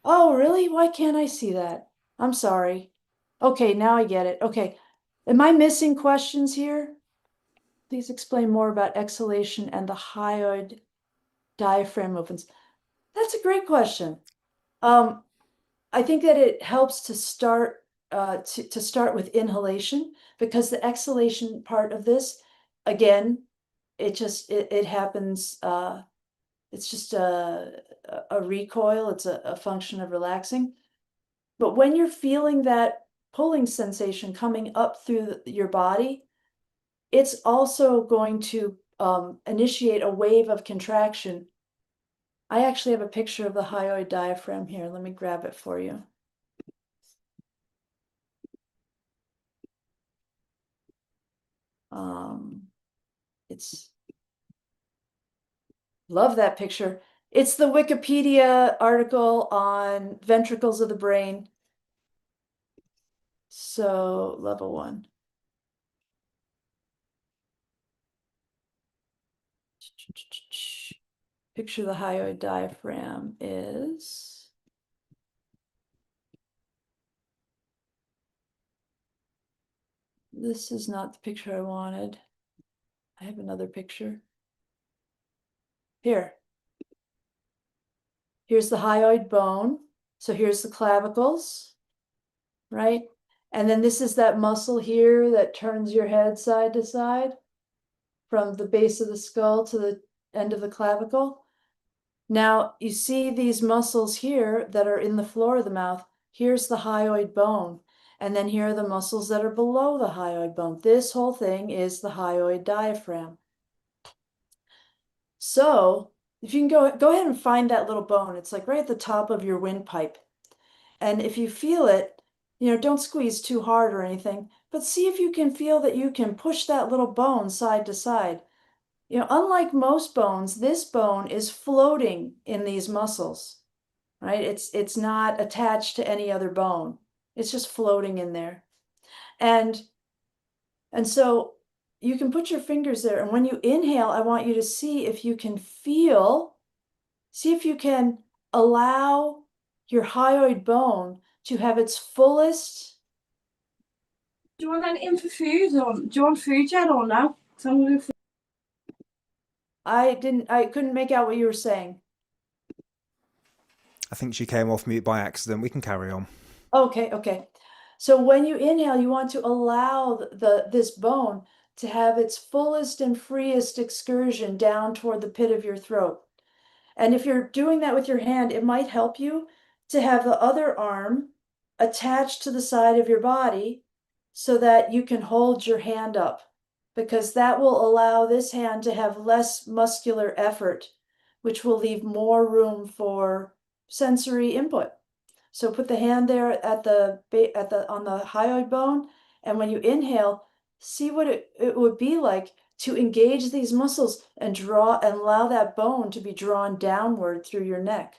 [SPEAKER 2] Oh, really? Why can't I see that? I'm sorry. Okay, now I get it. Okay. Am I missing questions here? Please explain more about exhalation and the hyoid diaphragm movements. That's a great question. I think that it helps to start to start with inhalation, because the exhalation part of this, again, it happens. It's just a recoil. It's a function of relaxing. But when you're feeling that pulling sensation coming up through your body, it's also going to initiate a wave of contraction. I actually have a picture of the hyoid diaphragm here. Let me grab it for you. It's, love that picture. It's the Wikipedia article on ventricles of the brain. So level 1. Picture of the hyoid diaphragm is this. Is not the picture I wanted. I have another picture. Here, Here's the hyoid bone. So here's the clavicles, right? And then this is that muscle here that turns your head side to side from the base of the skull to the end of the clavicle. Now you see these muscles here that are in the floor of the mouth. Here's the hyoid bone. And then here are the muscles that are below the hyoid bone. This whole thing is the hyoid diaphragm. So if you can go ahead and find that little bone, it's like right at the top of your windpipe. And if you feel it, don't squeeze too hard or anything, but see if you can feel that you can push that little bone side to side. Unlike most bones, this bone is floating in these muscles, right? It's not attached to any other bone. It's just floating in there. And so you can put your fingers there. And when you inhale, I want you to see if you can see if you can allow your hyoid bone to have its fullest.
[SPEAKER 5] Do you want anything for food, or do you want food yet, or no? So I'm gonna
[SPEAKER 2] I couldn't make out what you were saying.
[SPEAKER 1] I think she came off mute by accident. We can carry on.
[SPEAKER 2] Okay. So when you inhale, you want to allow this bone to have its fullest and freest excursion down toward the pit of your throat. And if you're doing that with your hand, it might help you to have the other arm attached to the side of your body so that you can hold your hand up, because that will allow this hand to have less muscular effort, which will leave more room for sensory input. So put the hand there at on the hyoid bone, and when you inhale, see what it would be like to engage these muscles and draw and allow that bone to be drawn downward through your neck.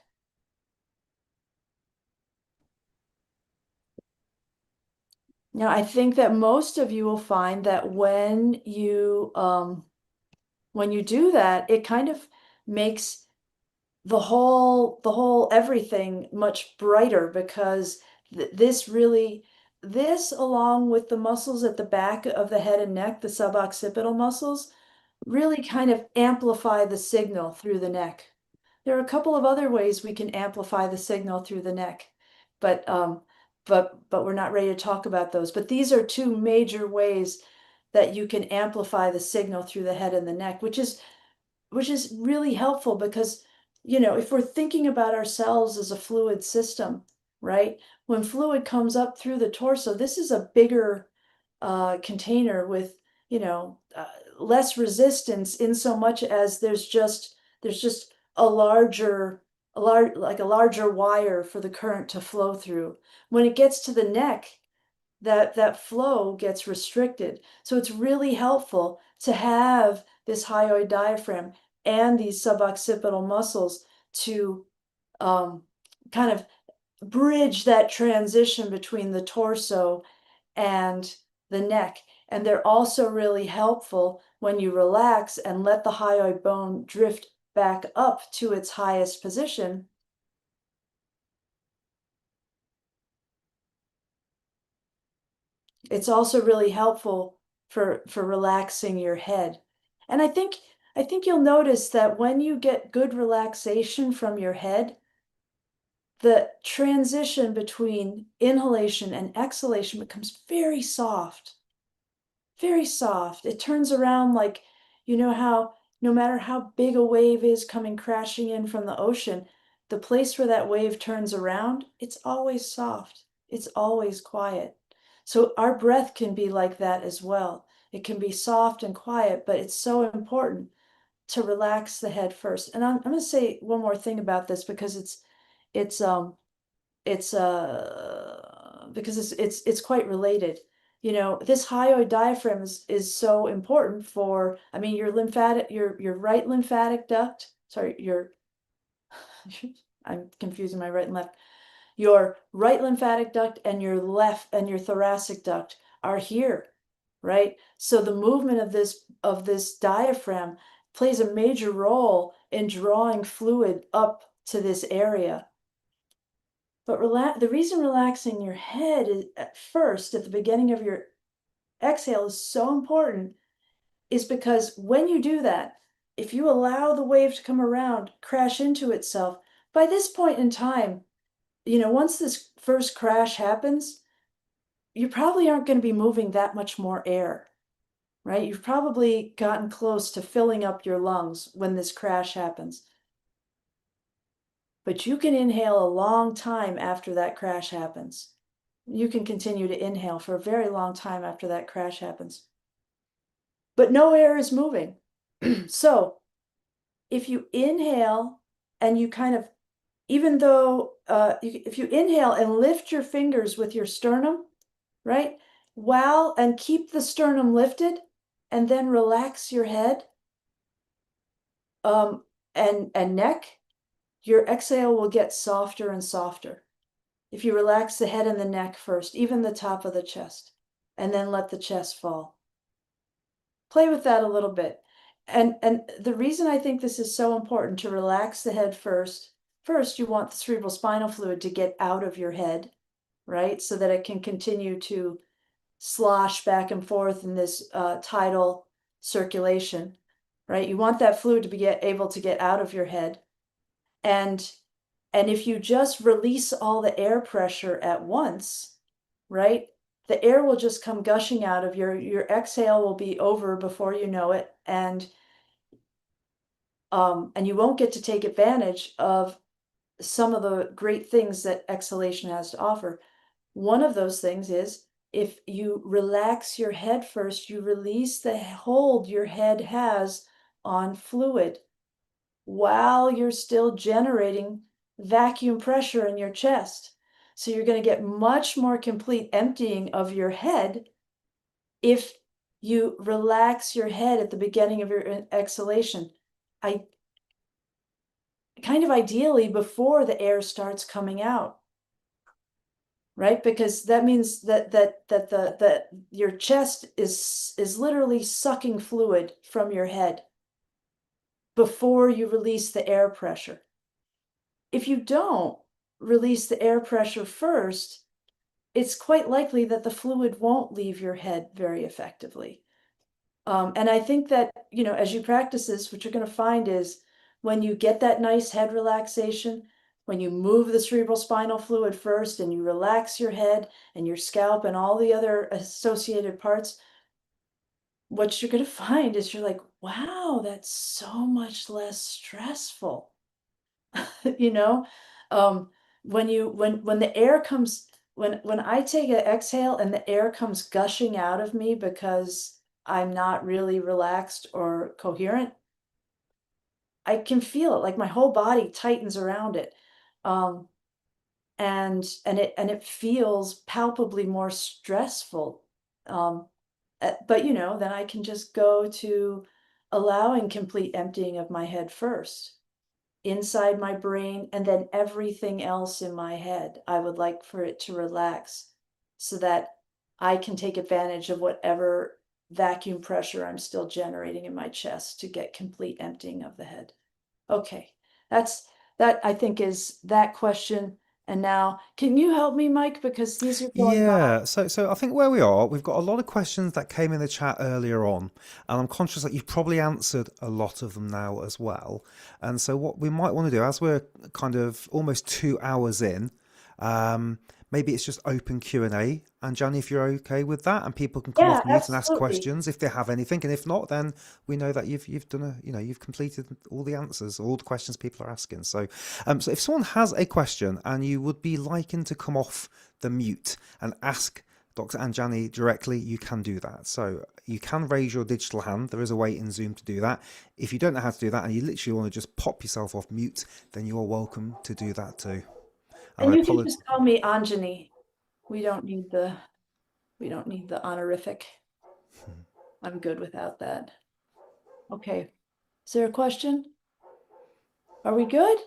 [SPEAKER 2] Now, I think that most of you will find that when you do that, it kind of makes the whole everything much brighter, because this along with the muscles at the back of the head and neck, the suboccipital muscles, really kind of amplify the signal through the neck. There are a couple of other ways we can amplify the signal through the neck, but we're not ready to talk about those. But these are two major ways that you can amplify the signal through the head and the neck, which is really helpful, because if we're thinking about ourselves as a fluid system, right? When fluid comes up through the torso, this is a bigger container with less resistance, in so much as there's just a larger wire for the current to flow through. When it gets to the neck, that flow gets restricted. So it's really helpful to have this hyoid diaphragm and these suboccipital muscles to kind of bridge that transition between the torso and the neck. And they're also really helpful when you relax and let the hyoid bone drift back up to its highest position. It's also really helpful for relaxing your head. And I think you'll notice that when you get good relaxation from your head, the transition between inhalation and exhalation becomes very soft. Very soft. It turns around like, how no matter how big a wave is coming crashing in from the ocean, the place where that wave turns around, it's always soft. It's always quiet. So our breath can be like that as well. It can be soft and quiet, but it's so important to relax the head first. And I'm going to say one more thing about this, because it's quite related. This hyoid diaphragm is so important for, your right lymphatic duct, I'm confusing my right and left. Your right lymphatic duct and your thoracic duct are here, right? So the movement of this diaphragm plays a major role in drawing fluid up to this area. But the reason relaxing your head at the beginning of your exhale, is so important is because when you do that, if you allow the wave to come around, crash into itself, by this point in time, once this first crash happens, you probably aren't going to be moving that much more air, right? You've probably gotten close to filling up your lungs when this crash happens. But you can inhale a long time after that crash happens. You can continue to inhale for a very long time after that crash happens. But no air is moving. So if you inhale and you kind of, even though, if you inhale and lift your fingers with your sternum, right? And keep the sternum lifted and then relax your head and neck, your exhale will get softer and softer. If you relax the head and the neck first, even the top of the chest, and then let the chest fall. Play with that a little bit. And the reason I think this is so important to relax the head first you want the cerebrospinal fluid to get out of your head, right? So that it can continue to slosh back and forth in this tidal circulation, right? You want that fluid to be able to get out of your head. And if you just release all the air pressure at once, right? The air will just come gushing out of your exhale will be over before you know it. And you won't get to take advantage of some of the great things that exhalation has to offer. One of those things is if you relax your head first, you release the hold your head has on fluid while you're still generating vacuum pressure in your chest. So you're going to get much more complete emptying of your head if you relax your head at the beginning of your exhalation. Kind of ideally before the air starts coming out, right? Because that means that your chest is literally sucking fluid from your head before you release the air pressure. If you don't release the air pressure first, it's quite likely that the fluid won't leave your head very effectively. And I think that, as you practice this, what you're going to find is when you get that nice head relaxation, when you move the cerebrospinal fluid first and you relax your head and your scalp and all the other associated parts, what you're going to find is you're like, wow, that's so much less stressful. When the air comes, when I take an exhale and the air comes gushing out of me because I'm not really relaxed or coherent, I can feel it, like my whole body tightens around it. And it feels palpably more stressful. But then I can just go to allowing complete emptying of my head first, inside my brain, and then everything else in my head. I would like for it to relax so that I can take advantage of whatever vacuum pressure I'm still generating in my chest to get complete emptying of the head. Okay, that I think is that question. And now, can you help me, Mike? Because these are going by.
[SPEAKER 1] Yeah, so I think where we are, we've got a lot of questions that came in the chat earlier on, and I'm conscious that you've probably answered a lot of them now as well. And so what we might want to do, as we're kind of almost 2 hours in, maybe it's just open Q&A. Anjani, if you're okay with that, and people can come
[SPEAKER 2] Yeah,
[SPEAKER 1] off mute and ask
[SPEAKER 2] absolutely.
[SPEAKER 1] questions if they have anything, and if not, then we know that you've done you've completed all the answers, all the questions people are asking. So, so if someone has a question and you would be liking to come off the mute and ask Dr. Anjani directly, you can do that. So you can raise your digital hand. There is a way in Zoom to do that. If you don't know how to do that and you literally want to just pop yourself off mute, then you are welcome to do that too.
[SPEAKER 2] And you can just call me Anjani. We don't need the honorific. I'm good without that. Okay. Is there a question? Are we good?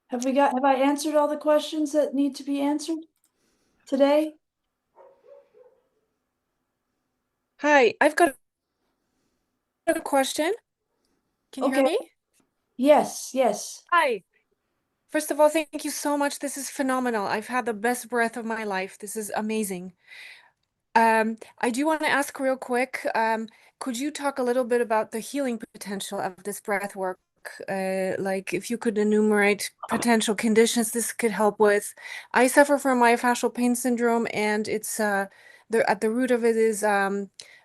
[SPEAKER 2] Have I answered all the questions that need to be answered today?
[SPEAKER 6] Hi, I've got a question. Can you hear
[SPEAKER 2] Okay.
[SPEAKER 6] me?
[SPEAKER 2] Yes.
[SPEAKER 6] Hi. First of all, thank you so much. This is phenomenal. I've had the best breath of my life. This is amazing. I do want to ask real quick, could you talk a little bit about the healing potential of this breath work talk, like if you could enumerate potential conditions this could help with. I suffer from myofascial pain syndrome, and it's at the root of it is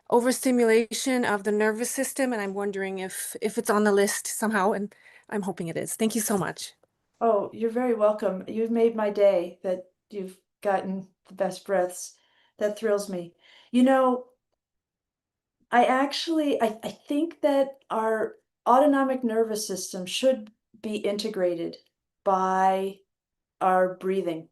[SPEAKER 6] overstimulation of the nervous system, and I'm wondering if it's on the list somehow, and I'm hoping it is. Thank you so much.
[SPEAKER 2] Oh, you're very welcome. You've made my day that you've gotten the best breaths. That thrills me. You know, I think that our autonomic nervous system should be integrated by our breathing,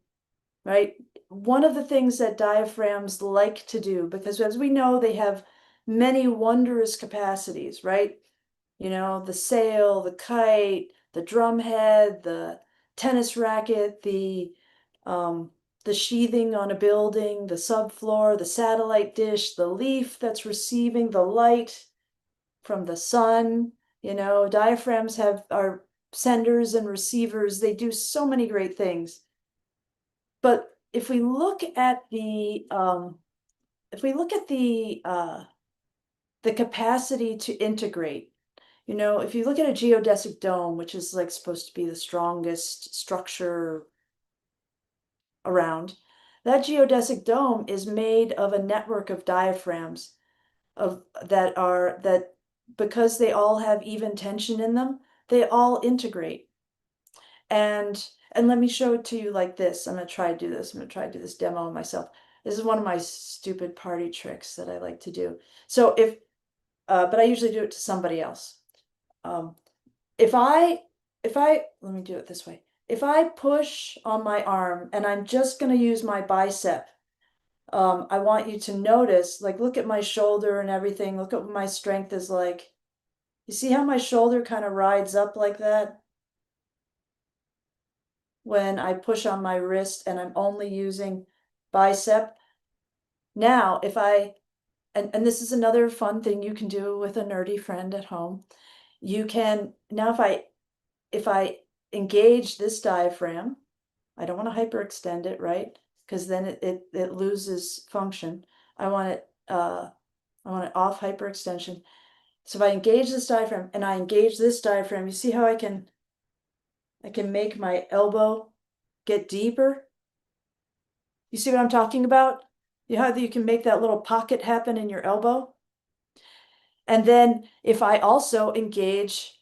[SPEAKER 2] right? One of the things that diaphragms like to do, because as we know, they have many wondrous capacities, right? You know, the sail, the kite, the drum head, the tennis racket, the sheathing on a building, the subfloor, the satellite dish, the leaf that's receiving the light from the sun. You know, diaphragms are senders and receivers. They do so many great things. But if we look at the capacity to integrate, you know, if you look at a geodesic dome, which is like supposed to be the strongest structure around, that geodesic dome is made of a network of diaphragms that because they all have even tension in them, they all integrate. And let me show it to you like this. I'm gonna try to do this. I'm gonna try to do this demo myself. This is one of my stupid party tricks that I like to do. So but I usually do it to somebody else. If I let me do it this way. If I push on my arm and I'm just gonna use my bicep, I want you to notice, like, look at my shoulder and everything. Look at what my strength is like. You see how my shoulder kind of rides up like that? When I push on my wrist and I'm only using bicep. Now, and this is another fun thing you can do with a nerdy friend at home. You can, now if I engage this diaphragm, I don't want to hyperextend it, right? Because then it loses function. I want it off hyperextension. So if I engage this diaphragm and I engage this diaphragm, you see how I can make my elbow get deeper? You see what I'm talking about? You know how you can make that little pocket happen in your elbow? And then if I also engage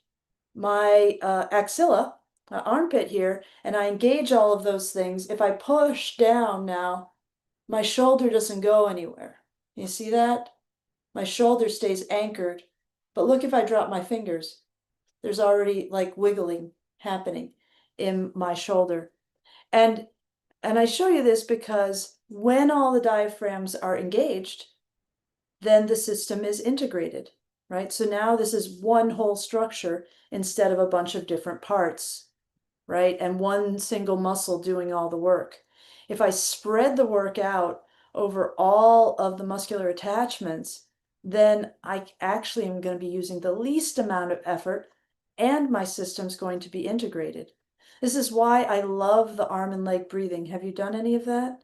[SPEAKER 2] my axilla, my armpit here, and I engage all of those things, if I push down now, my shoulder doesn't go anywhere. You see that? My shoulder stays anchored. But look, if I drop my fingers, there's already like wiggling happening in my shoulder. And I show you this because when all the diaphragms are engaged, then the system is integrated, right? So now this is one whole structure instead of a bunch of different parts, right? And one single muscle doing all the work. If I spread the work out over all of the muscular attachments, then I actually am going to be using the least amount of effort and my system's going to be integrated. This is why I love the arm and leg breathing. Have you done any of that?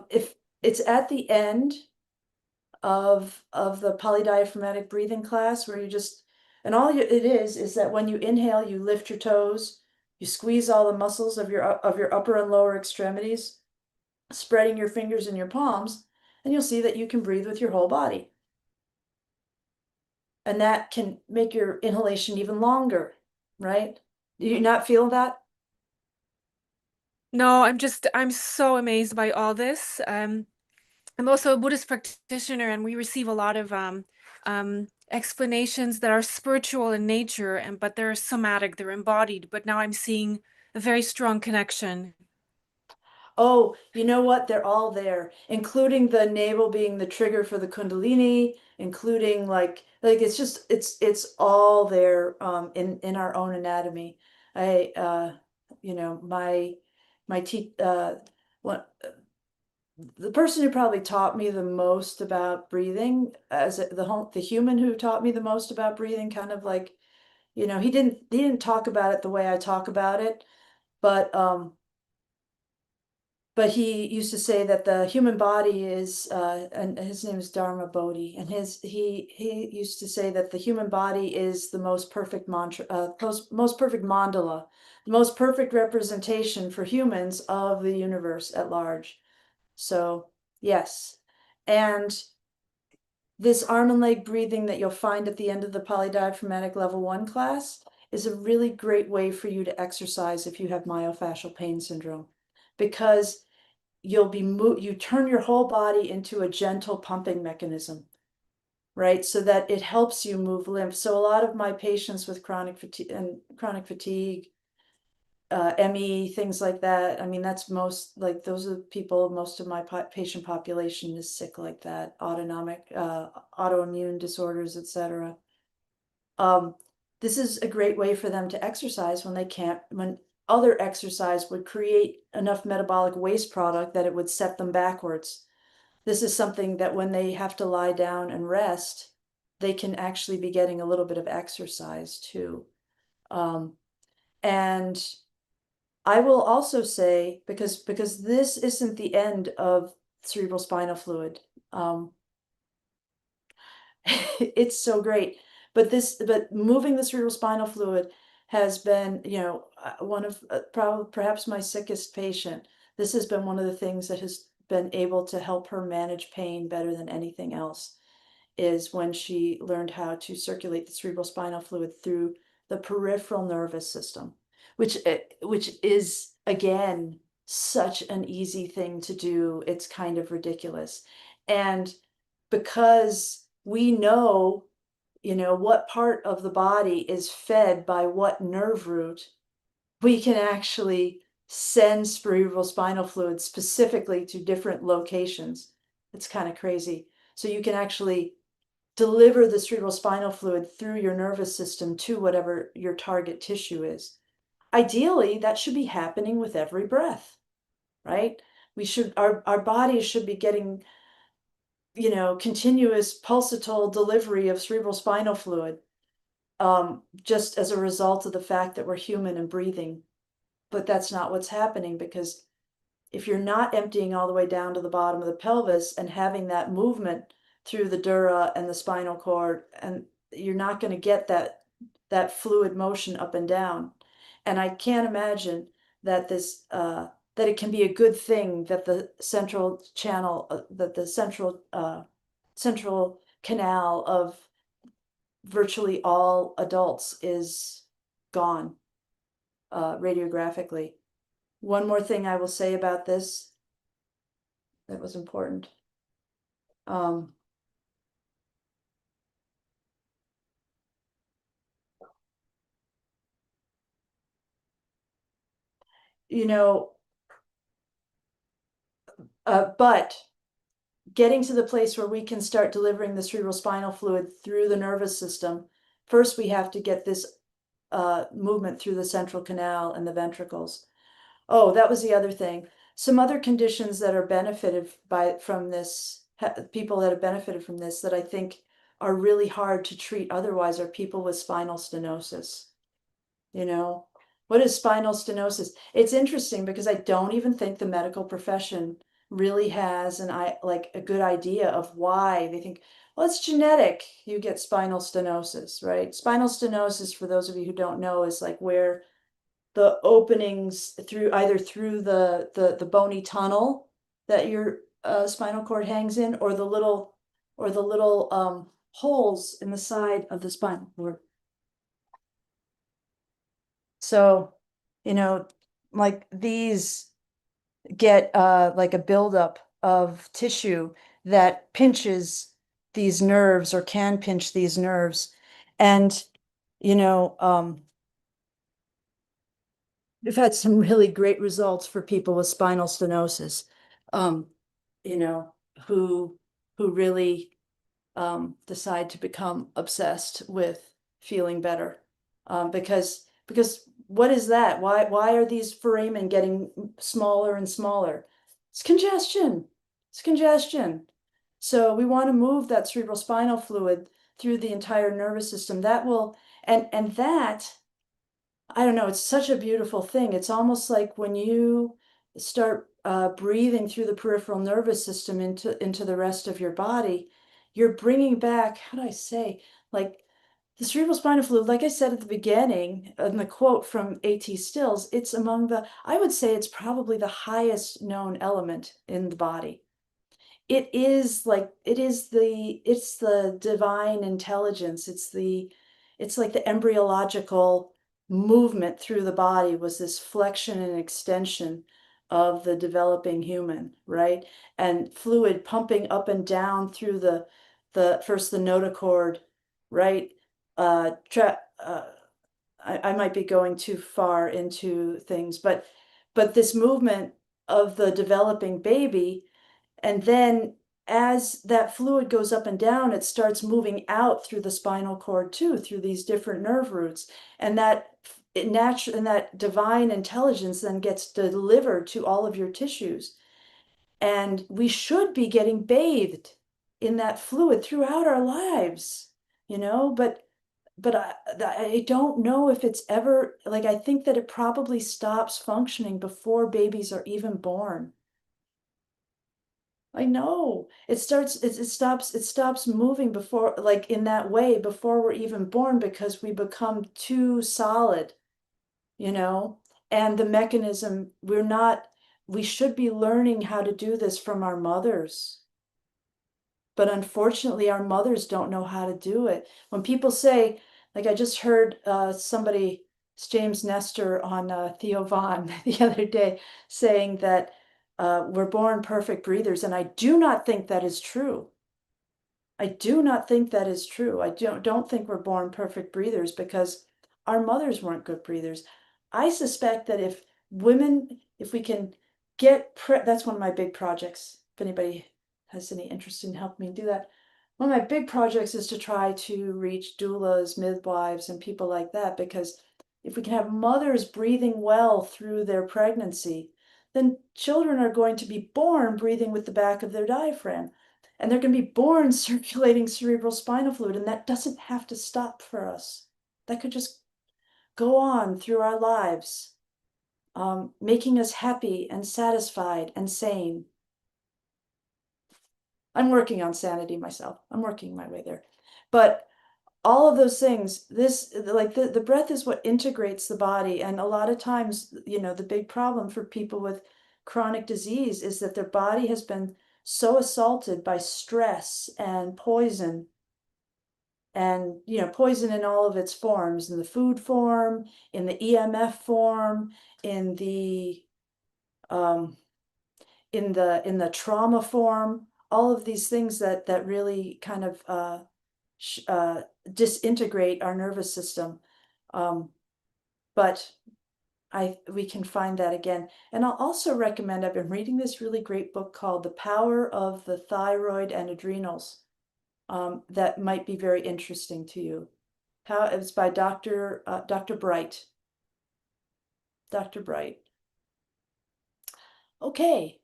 [SPEAKER 2] If it's at the end of the polydiaphragmatic breathing class where you just, and it is that when you inhale, you lift your toes, you squeeze all the muscles of your upper and lower extremities, spreading your fingers and your palms, and you'll see that you can breathe with your whole body. And that can make your inhalation even longer, right? Do you not feel that?
[SPEAKER 6] No, I'm so amazed by all this. I'm also a Buddhist practitioner, and we receive a lot of explanations that are spiritual in nature, but they're somatic, they're embodied. But now I'm seeing a very strong connection.
[SPEAKER 2] Oh, you know what? They're all there, including the navel being the trigger for the Kundalini, including like it's all there in our own anatomy. You know, what the person who probably taught me the most about breathing, the human who taught me the most about breathing, kind of like, you know, he didn't talk about it the way I talk about it, but but he used to say that the human body is, and his name is Dharma Bodhi, and he used to say that the human body is the most perfect most perfect mandala, the most perfect representation for humans of the universe at large. So yes, and this arm and leg breathing that you'll find at the end of the polydiaphragmatic level 1 class is a really great way for you to exercise if you have myofascial pain syndrome, because you turn your whole body into a gentle pumping mechanism, right? So that it helps you move lymph. So a lot of my patients with chronic fatigue, ME, things like that. I mean, that's most, like, those are the people, most of my patient population is sick like that, autoimmune disorders, etc. This is a great way for them to exercise when other exercise would create enough metabolic waste product that it would set them backwards. This is something that when they have to lie down and rest, they can actually be getting a little bit of exercise too. And I will also say, because this isn't the end of cerebrospinal fluid. It's so great, but moving the cerebrospinal fluid has been, one of perhaps my sickest patient. This has been one of the things that has been able to help her manage pain better than anything else, is when she learned how to circulate the cerebrospinal fluid through the peripheral nervous system, which is, again, such an easy thing to do. It's kind of ridiculous. And because we know, what part of the body is fed by what nerve root, we can actually send cerebrospinal fluid specifically to different locations. It's kind of crazy. So you can actually deliver the cerebrospinal fluid through your nervous system to whatever your target tissue is. Ideally, that should be happening with every breath, right? Our bodies should be getting, continuous pulsatile delivery of cerebrospinal fluid, just as a result of the fact that we're human and breathing. But that's not what's happening, because if you're not emptying all the way down to the bottom of the pelvis and having that movement through the dura and the spinal cord, and you're not going to get that fluid motion up and down. And I can't imagine that that it can be a good thing that the central channel, that the central canal of virtually all adults is gone radiographically. One more thing I will say about this that was important. But getting to the place where we can start delivering the cerebrospinal fluid through the nervous system, first we have to get this movement through the central canal and the ventricles. Oh, that was the other thing. Some other conditions that are benefited from this, people that have benefited from this that I think are really hard to treat otherwise, are people with spinal stenosis. What is spinal stenosis? It's interesting because I don't even think the medical profession really has a good idea of why they think, well, it's genetic, you get spinal stenosis, right? Spinal stenosis, for those of you who don't know, is like where the openings either through the bony tunnel that your spinal cord hangs in, or the little holes in the side of the spinal cord. So, like these get like a buildup of tissue that pinches these nerves, or can pinch these nerves. And, we've had some really great results for people with spinal stenosis, who really decide to become obsessed with feeling better. Because what is that? Why are these foramen getting smaller and smaller? It's congestion. It's congestion. So we want to move that cerebrospinal fluid through the entire nervous system. That will, and that, I don't know, it's such a beautiful thing. It's almost like when you start breathing through the peripheral nervous system into the rest of your body, you're bringing back, how do I say, like the cerebrospinal fluid, like I said at the beginning, in the quote from A.T. Stills, it's among the, I would say it's probably the highest known element in the body. It is like, it's the divine intelligence. It's like the embryological movement through the body was this flexion and extension of the developing human, right? And fluid pumping up and down through the first the notochord, right? I might be going too far into things, but this movement of the developing baby, and then as that fluid goes up and down, it starts moving out through the spinal cord too, through these different nerve roots, and that divine intelligence then gets delivered to all of your tissues. And we should be getting bathed in that fluid throughout our lives, but I don't know if it's ever, like, I think that it probably stops functioning before babies are even born. I know it stops moving before, like in that way, before we're even born, because we become too solid, and the mechanism, we should be learning how to do this from our mothers. But unfortunately, our mothers don't know how to do it. When people say, like I just heard somebody, James Nestor on Theo Von the other day, saying that we're born perfect breathers, and I do not think that is true. I do not think that is true. I don't think we're born perfect breathers because our mothers weren't good breathers. I suspect that if we can that's one of my big projects. If anybody has any interest in helping me do that. One of my big projects is to try to reach doulas, midwives, and people like that, because if we can have mothers breathing well through their pregnancy, then children are going to be born breathing with the back of their diaphragm. And they're going to be born circulating cerebral spinal fluid, and that doesn't have to stop for us. That could just go on through our lives, making us happy and satisfied and sane. I'm working on sanity myself. I'm working my way there. But all of those things, the breath is what integrates the body. And a lot of times, the big problem for people with chronic disease is that their body has been so assaulted by stress and poison, and poison in all of its forms, in the food form, in the EMF form, in the trauma form, all of these things that really kind of disintegrate our nervous system. But we can find that again. And I'll also recommend, I've been reading this really great book called The Power of the Thyroid and Adrenals. That might be very interesting to you. It's by Dr. Bright. Dr. Bright. Okay.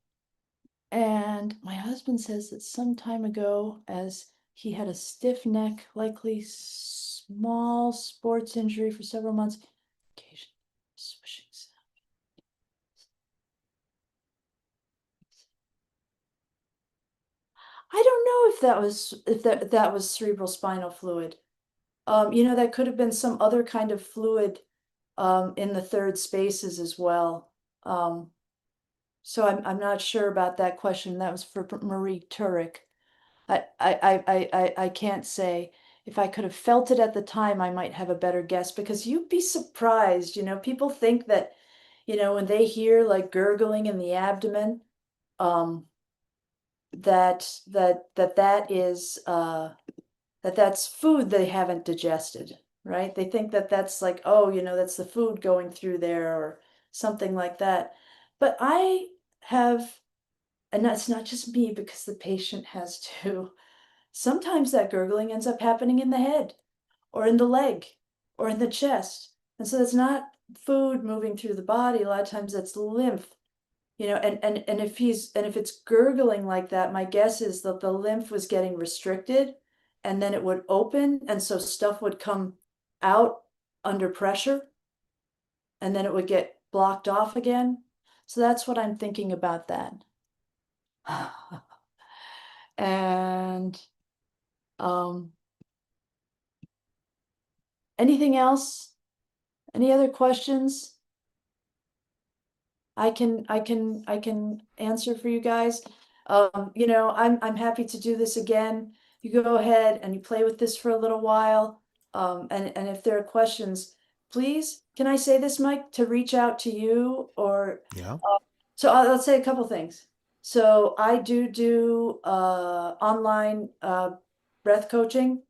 [SPEAKER 2] And my husband says that some time ago, as he had a stiff neck, likely small sports injury for several months, occasional swishing sound. I don't know if that was cerebral spinal fluid. That could have been some other kind of fluid in the third spaces as well. So I'm not sure about that question. That was for Marie Turek. I can't say. If I could have felt it at the time, I might have a better guess, because you'd be surprised. People think that, when they hear like gurgling in the abdomen, that's food they haven't digested, right? They think that that's like, oh, that's the food going through there or something like that. But I have, and that's not just me, because the patient has too. Sometimes that gurgling ends up happening in the head or in the leg or in the chest. And so it's not food moving through the body. A lot of times that's lymph. And if it's gurgling like that, my guess is that the lymph was getting restricted, and then it would open, and so stuff would come out under pressure, and then it would get blocked off again. So that's what I'm thinking about that. And anything else? Any other questions? I can answer for you guys. You know, I'm happy to do this again. You go ahead and you play with this for a little while. And if there are questions, please, can I say this, Mike, to reach out to you or
[SPEAKER 1] Yeah.
[SPEAKER 2] so I'll say a couple things. So I do online breath coaching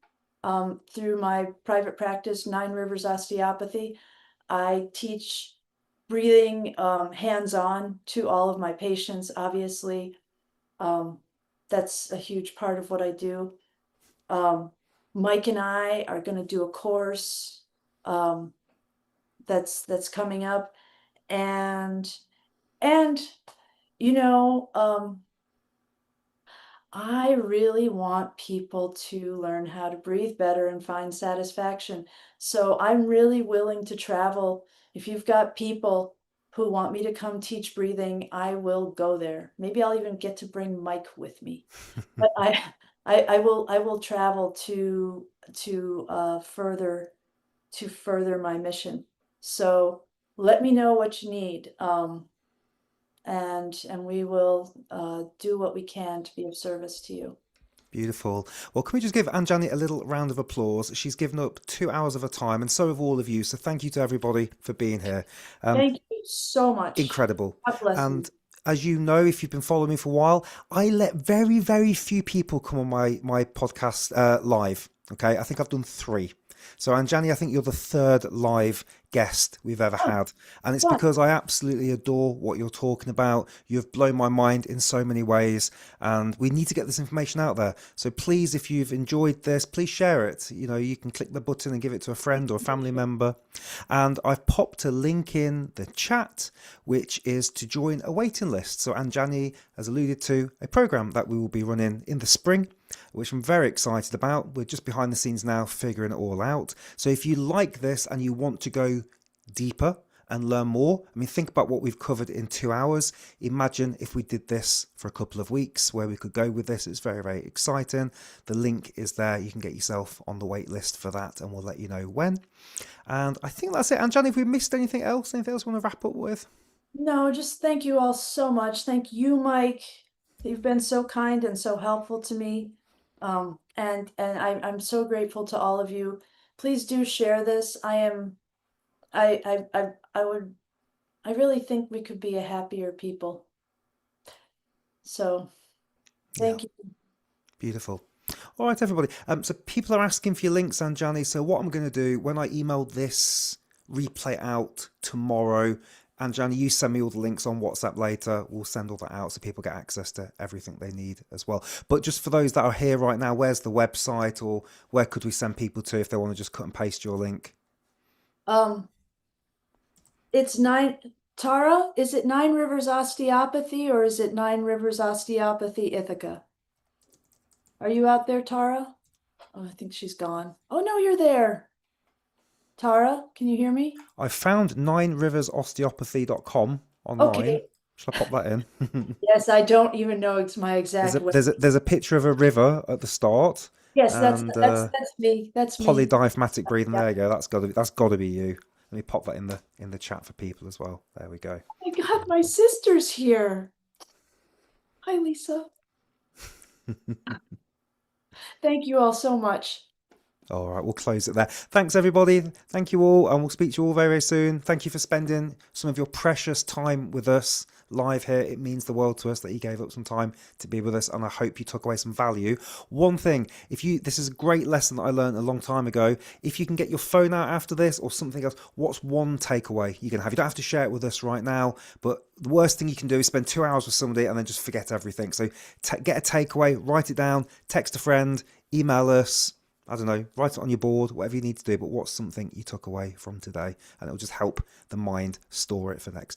[SPEAKER 2] through my private practice, Nine Rivers Osteopathy. I teach breathing hands-on to all of my patients, obviously. That's a huge part of what I do. Mike and I are going to do a course that's coming up, and you know, I really want people to learn how to breathe better and find satisfaction. So I'm really willing to travel. If you've got people who want me to come teach breathing, I will go there. Maybe I'll even get to bring Mike with me. But I will travel to further my mission. So let me know what you need. And we will do what we can to be of service to you.
[SPEAKER 1] Beautiful. Well, can we just give Anjani a little round of applause? She's given up 2 hours of her time, and so have all of you. So thank you to everybody for being here.
[SPEAKER 2] Thank you so much.
[SPEAKER 1] Incredible.
[SPEAKER 2] God bless you.
[SPEAKER 1] And as you know, if you've been following me for a while, I let very, very few people come on my podcast live. Okay, I think I've done 3. So Anjani, I think you're the 3rd live guest we've ever had. And it's because I absolutely adore what you're talking about. You've blown my mind in so many ways, and we need to get this information out there. So please, if you've enjoyed this, please share it. You know, you can click the button and give it to a friend or a family member. And I've popped a link in the chat, which is to join a waiting list. So Anjani has alluded to a program that we will be running in the spring, which I'm very excited about. We're just behind the scenes now figuring it all out. So if you like this and you want to go deeper and learn more, I mean, think about what we've covered in 2 hours. Imagine if we did this for a couple of weeks, where we could go with this. It's very, very exciting. The link is there. You can get yourself on the wait list for that, and we'll let you know when. And I think that's it. Anjani, if we missed anything else you want to wrap up with?
[SPEAKER 2] No, just thank you all so much. Thank you, Mike. You've been so kind and so helpful to me. And I'm so grateful to all of you. Please do share this. I really think we could be a happier people. So thank you.
[SPEAKER 1] Beautiful. All right, everybody. So people are asking for your links, Anjani. So what I'm going to do when I email this replay out tomorrow, Anjani, you send me all the links on WhatsApp later. We'll send all that out so people get access to everything they need as well. But just for those that are here right now, where's the website, or where could we send people to if they want to just cut and paste your link?
[SPEAKER 2] It's Tara, is it Nine Rivers Osteopathy or is it Nine Rivers Osteopathy Ithaca? Are you out there, Tara? Oh, I think she's gone. Oh no, you're there. Tara, can you hear me?
[SPEAKER 1] I found 9riversosteopathy.com online.
[SPEAKER 2] Okay.
[SPEAKER 1] Shall I pop that in?
[SPEAKER 2] Yes, I don't even know it's my exact
[SPEAKER 1] there's a picture of a river at the start.
[SPEAKER 2] Yes, that's me. That's me.
[SPEAKER 1] Polydiaphragmatic breathing. There you go. That's gotta be you. Let me pop that in the chat for people as well. There we go.
[SPEAKER 2] Oh my God, my sister's here. Hi, Lisa. Thank you all so much.
[SPEAKER 1] All right, we'll close it there. Thanks, everybody. Thank you all, and we'll speak to you all very, very soon. Thank you for spending some of your precious time with us live here. It means the world to us that you gave up some time to be with us, and I hope you took away some value. One thing, this is a great lesson that I learned a long time ago. If you can get your phone out after this or something else, what's one takeaway you can have? You don't have to share it with us right now, but the worst thing you can do is spend 2 hours with somebody and then just forget everything. So get a takeaway, write it down, text a friend, email us. I don't know, write it on your board, whatever you need to do, but what's something you took away from today? And it'll just help the mind store it for next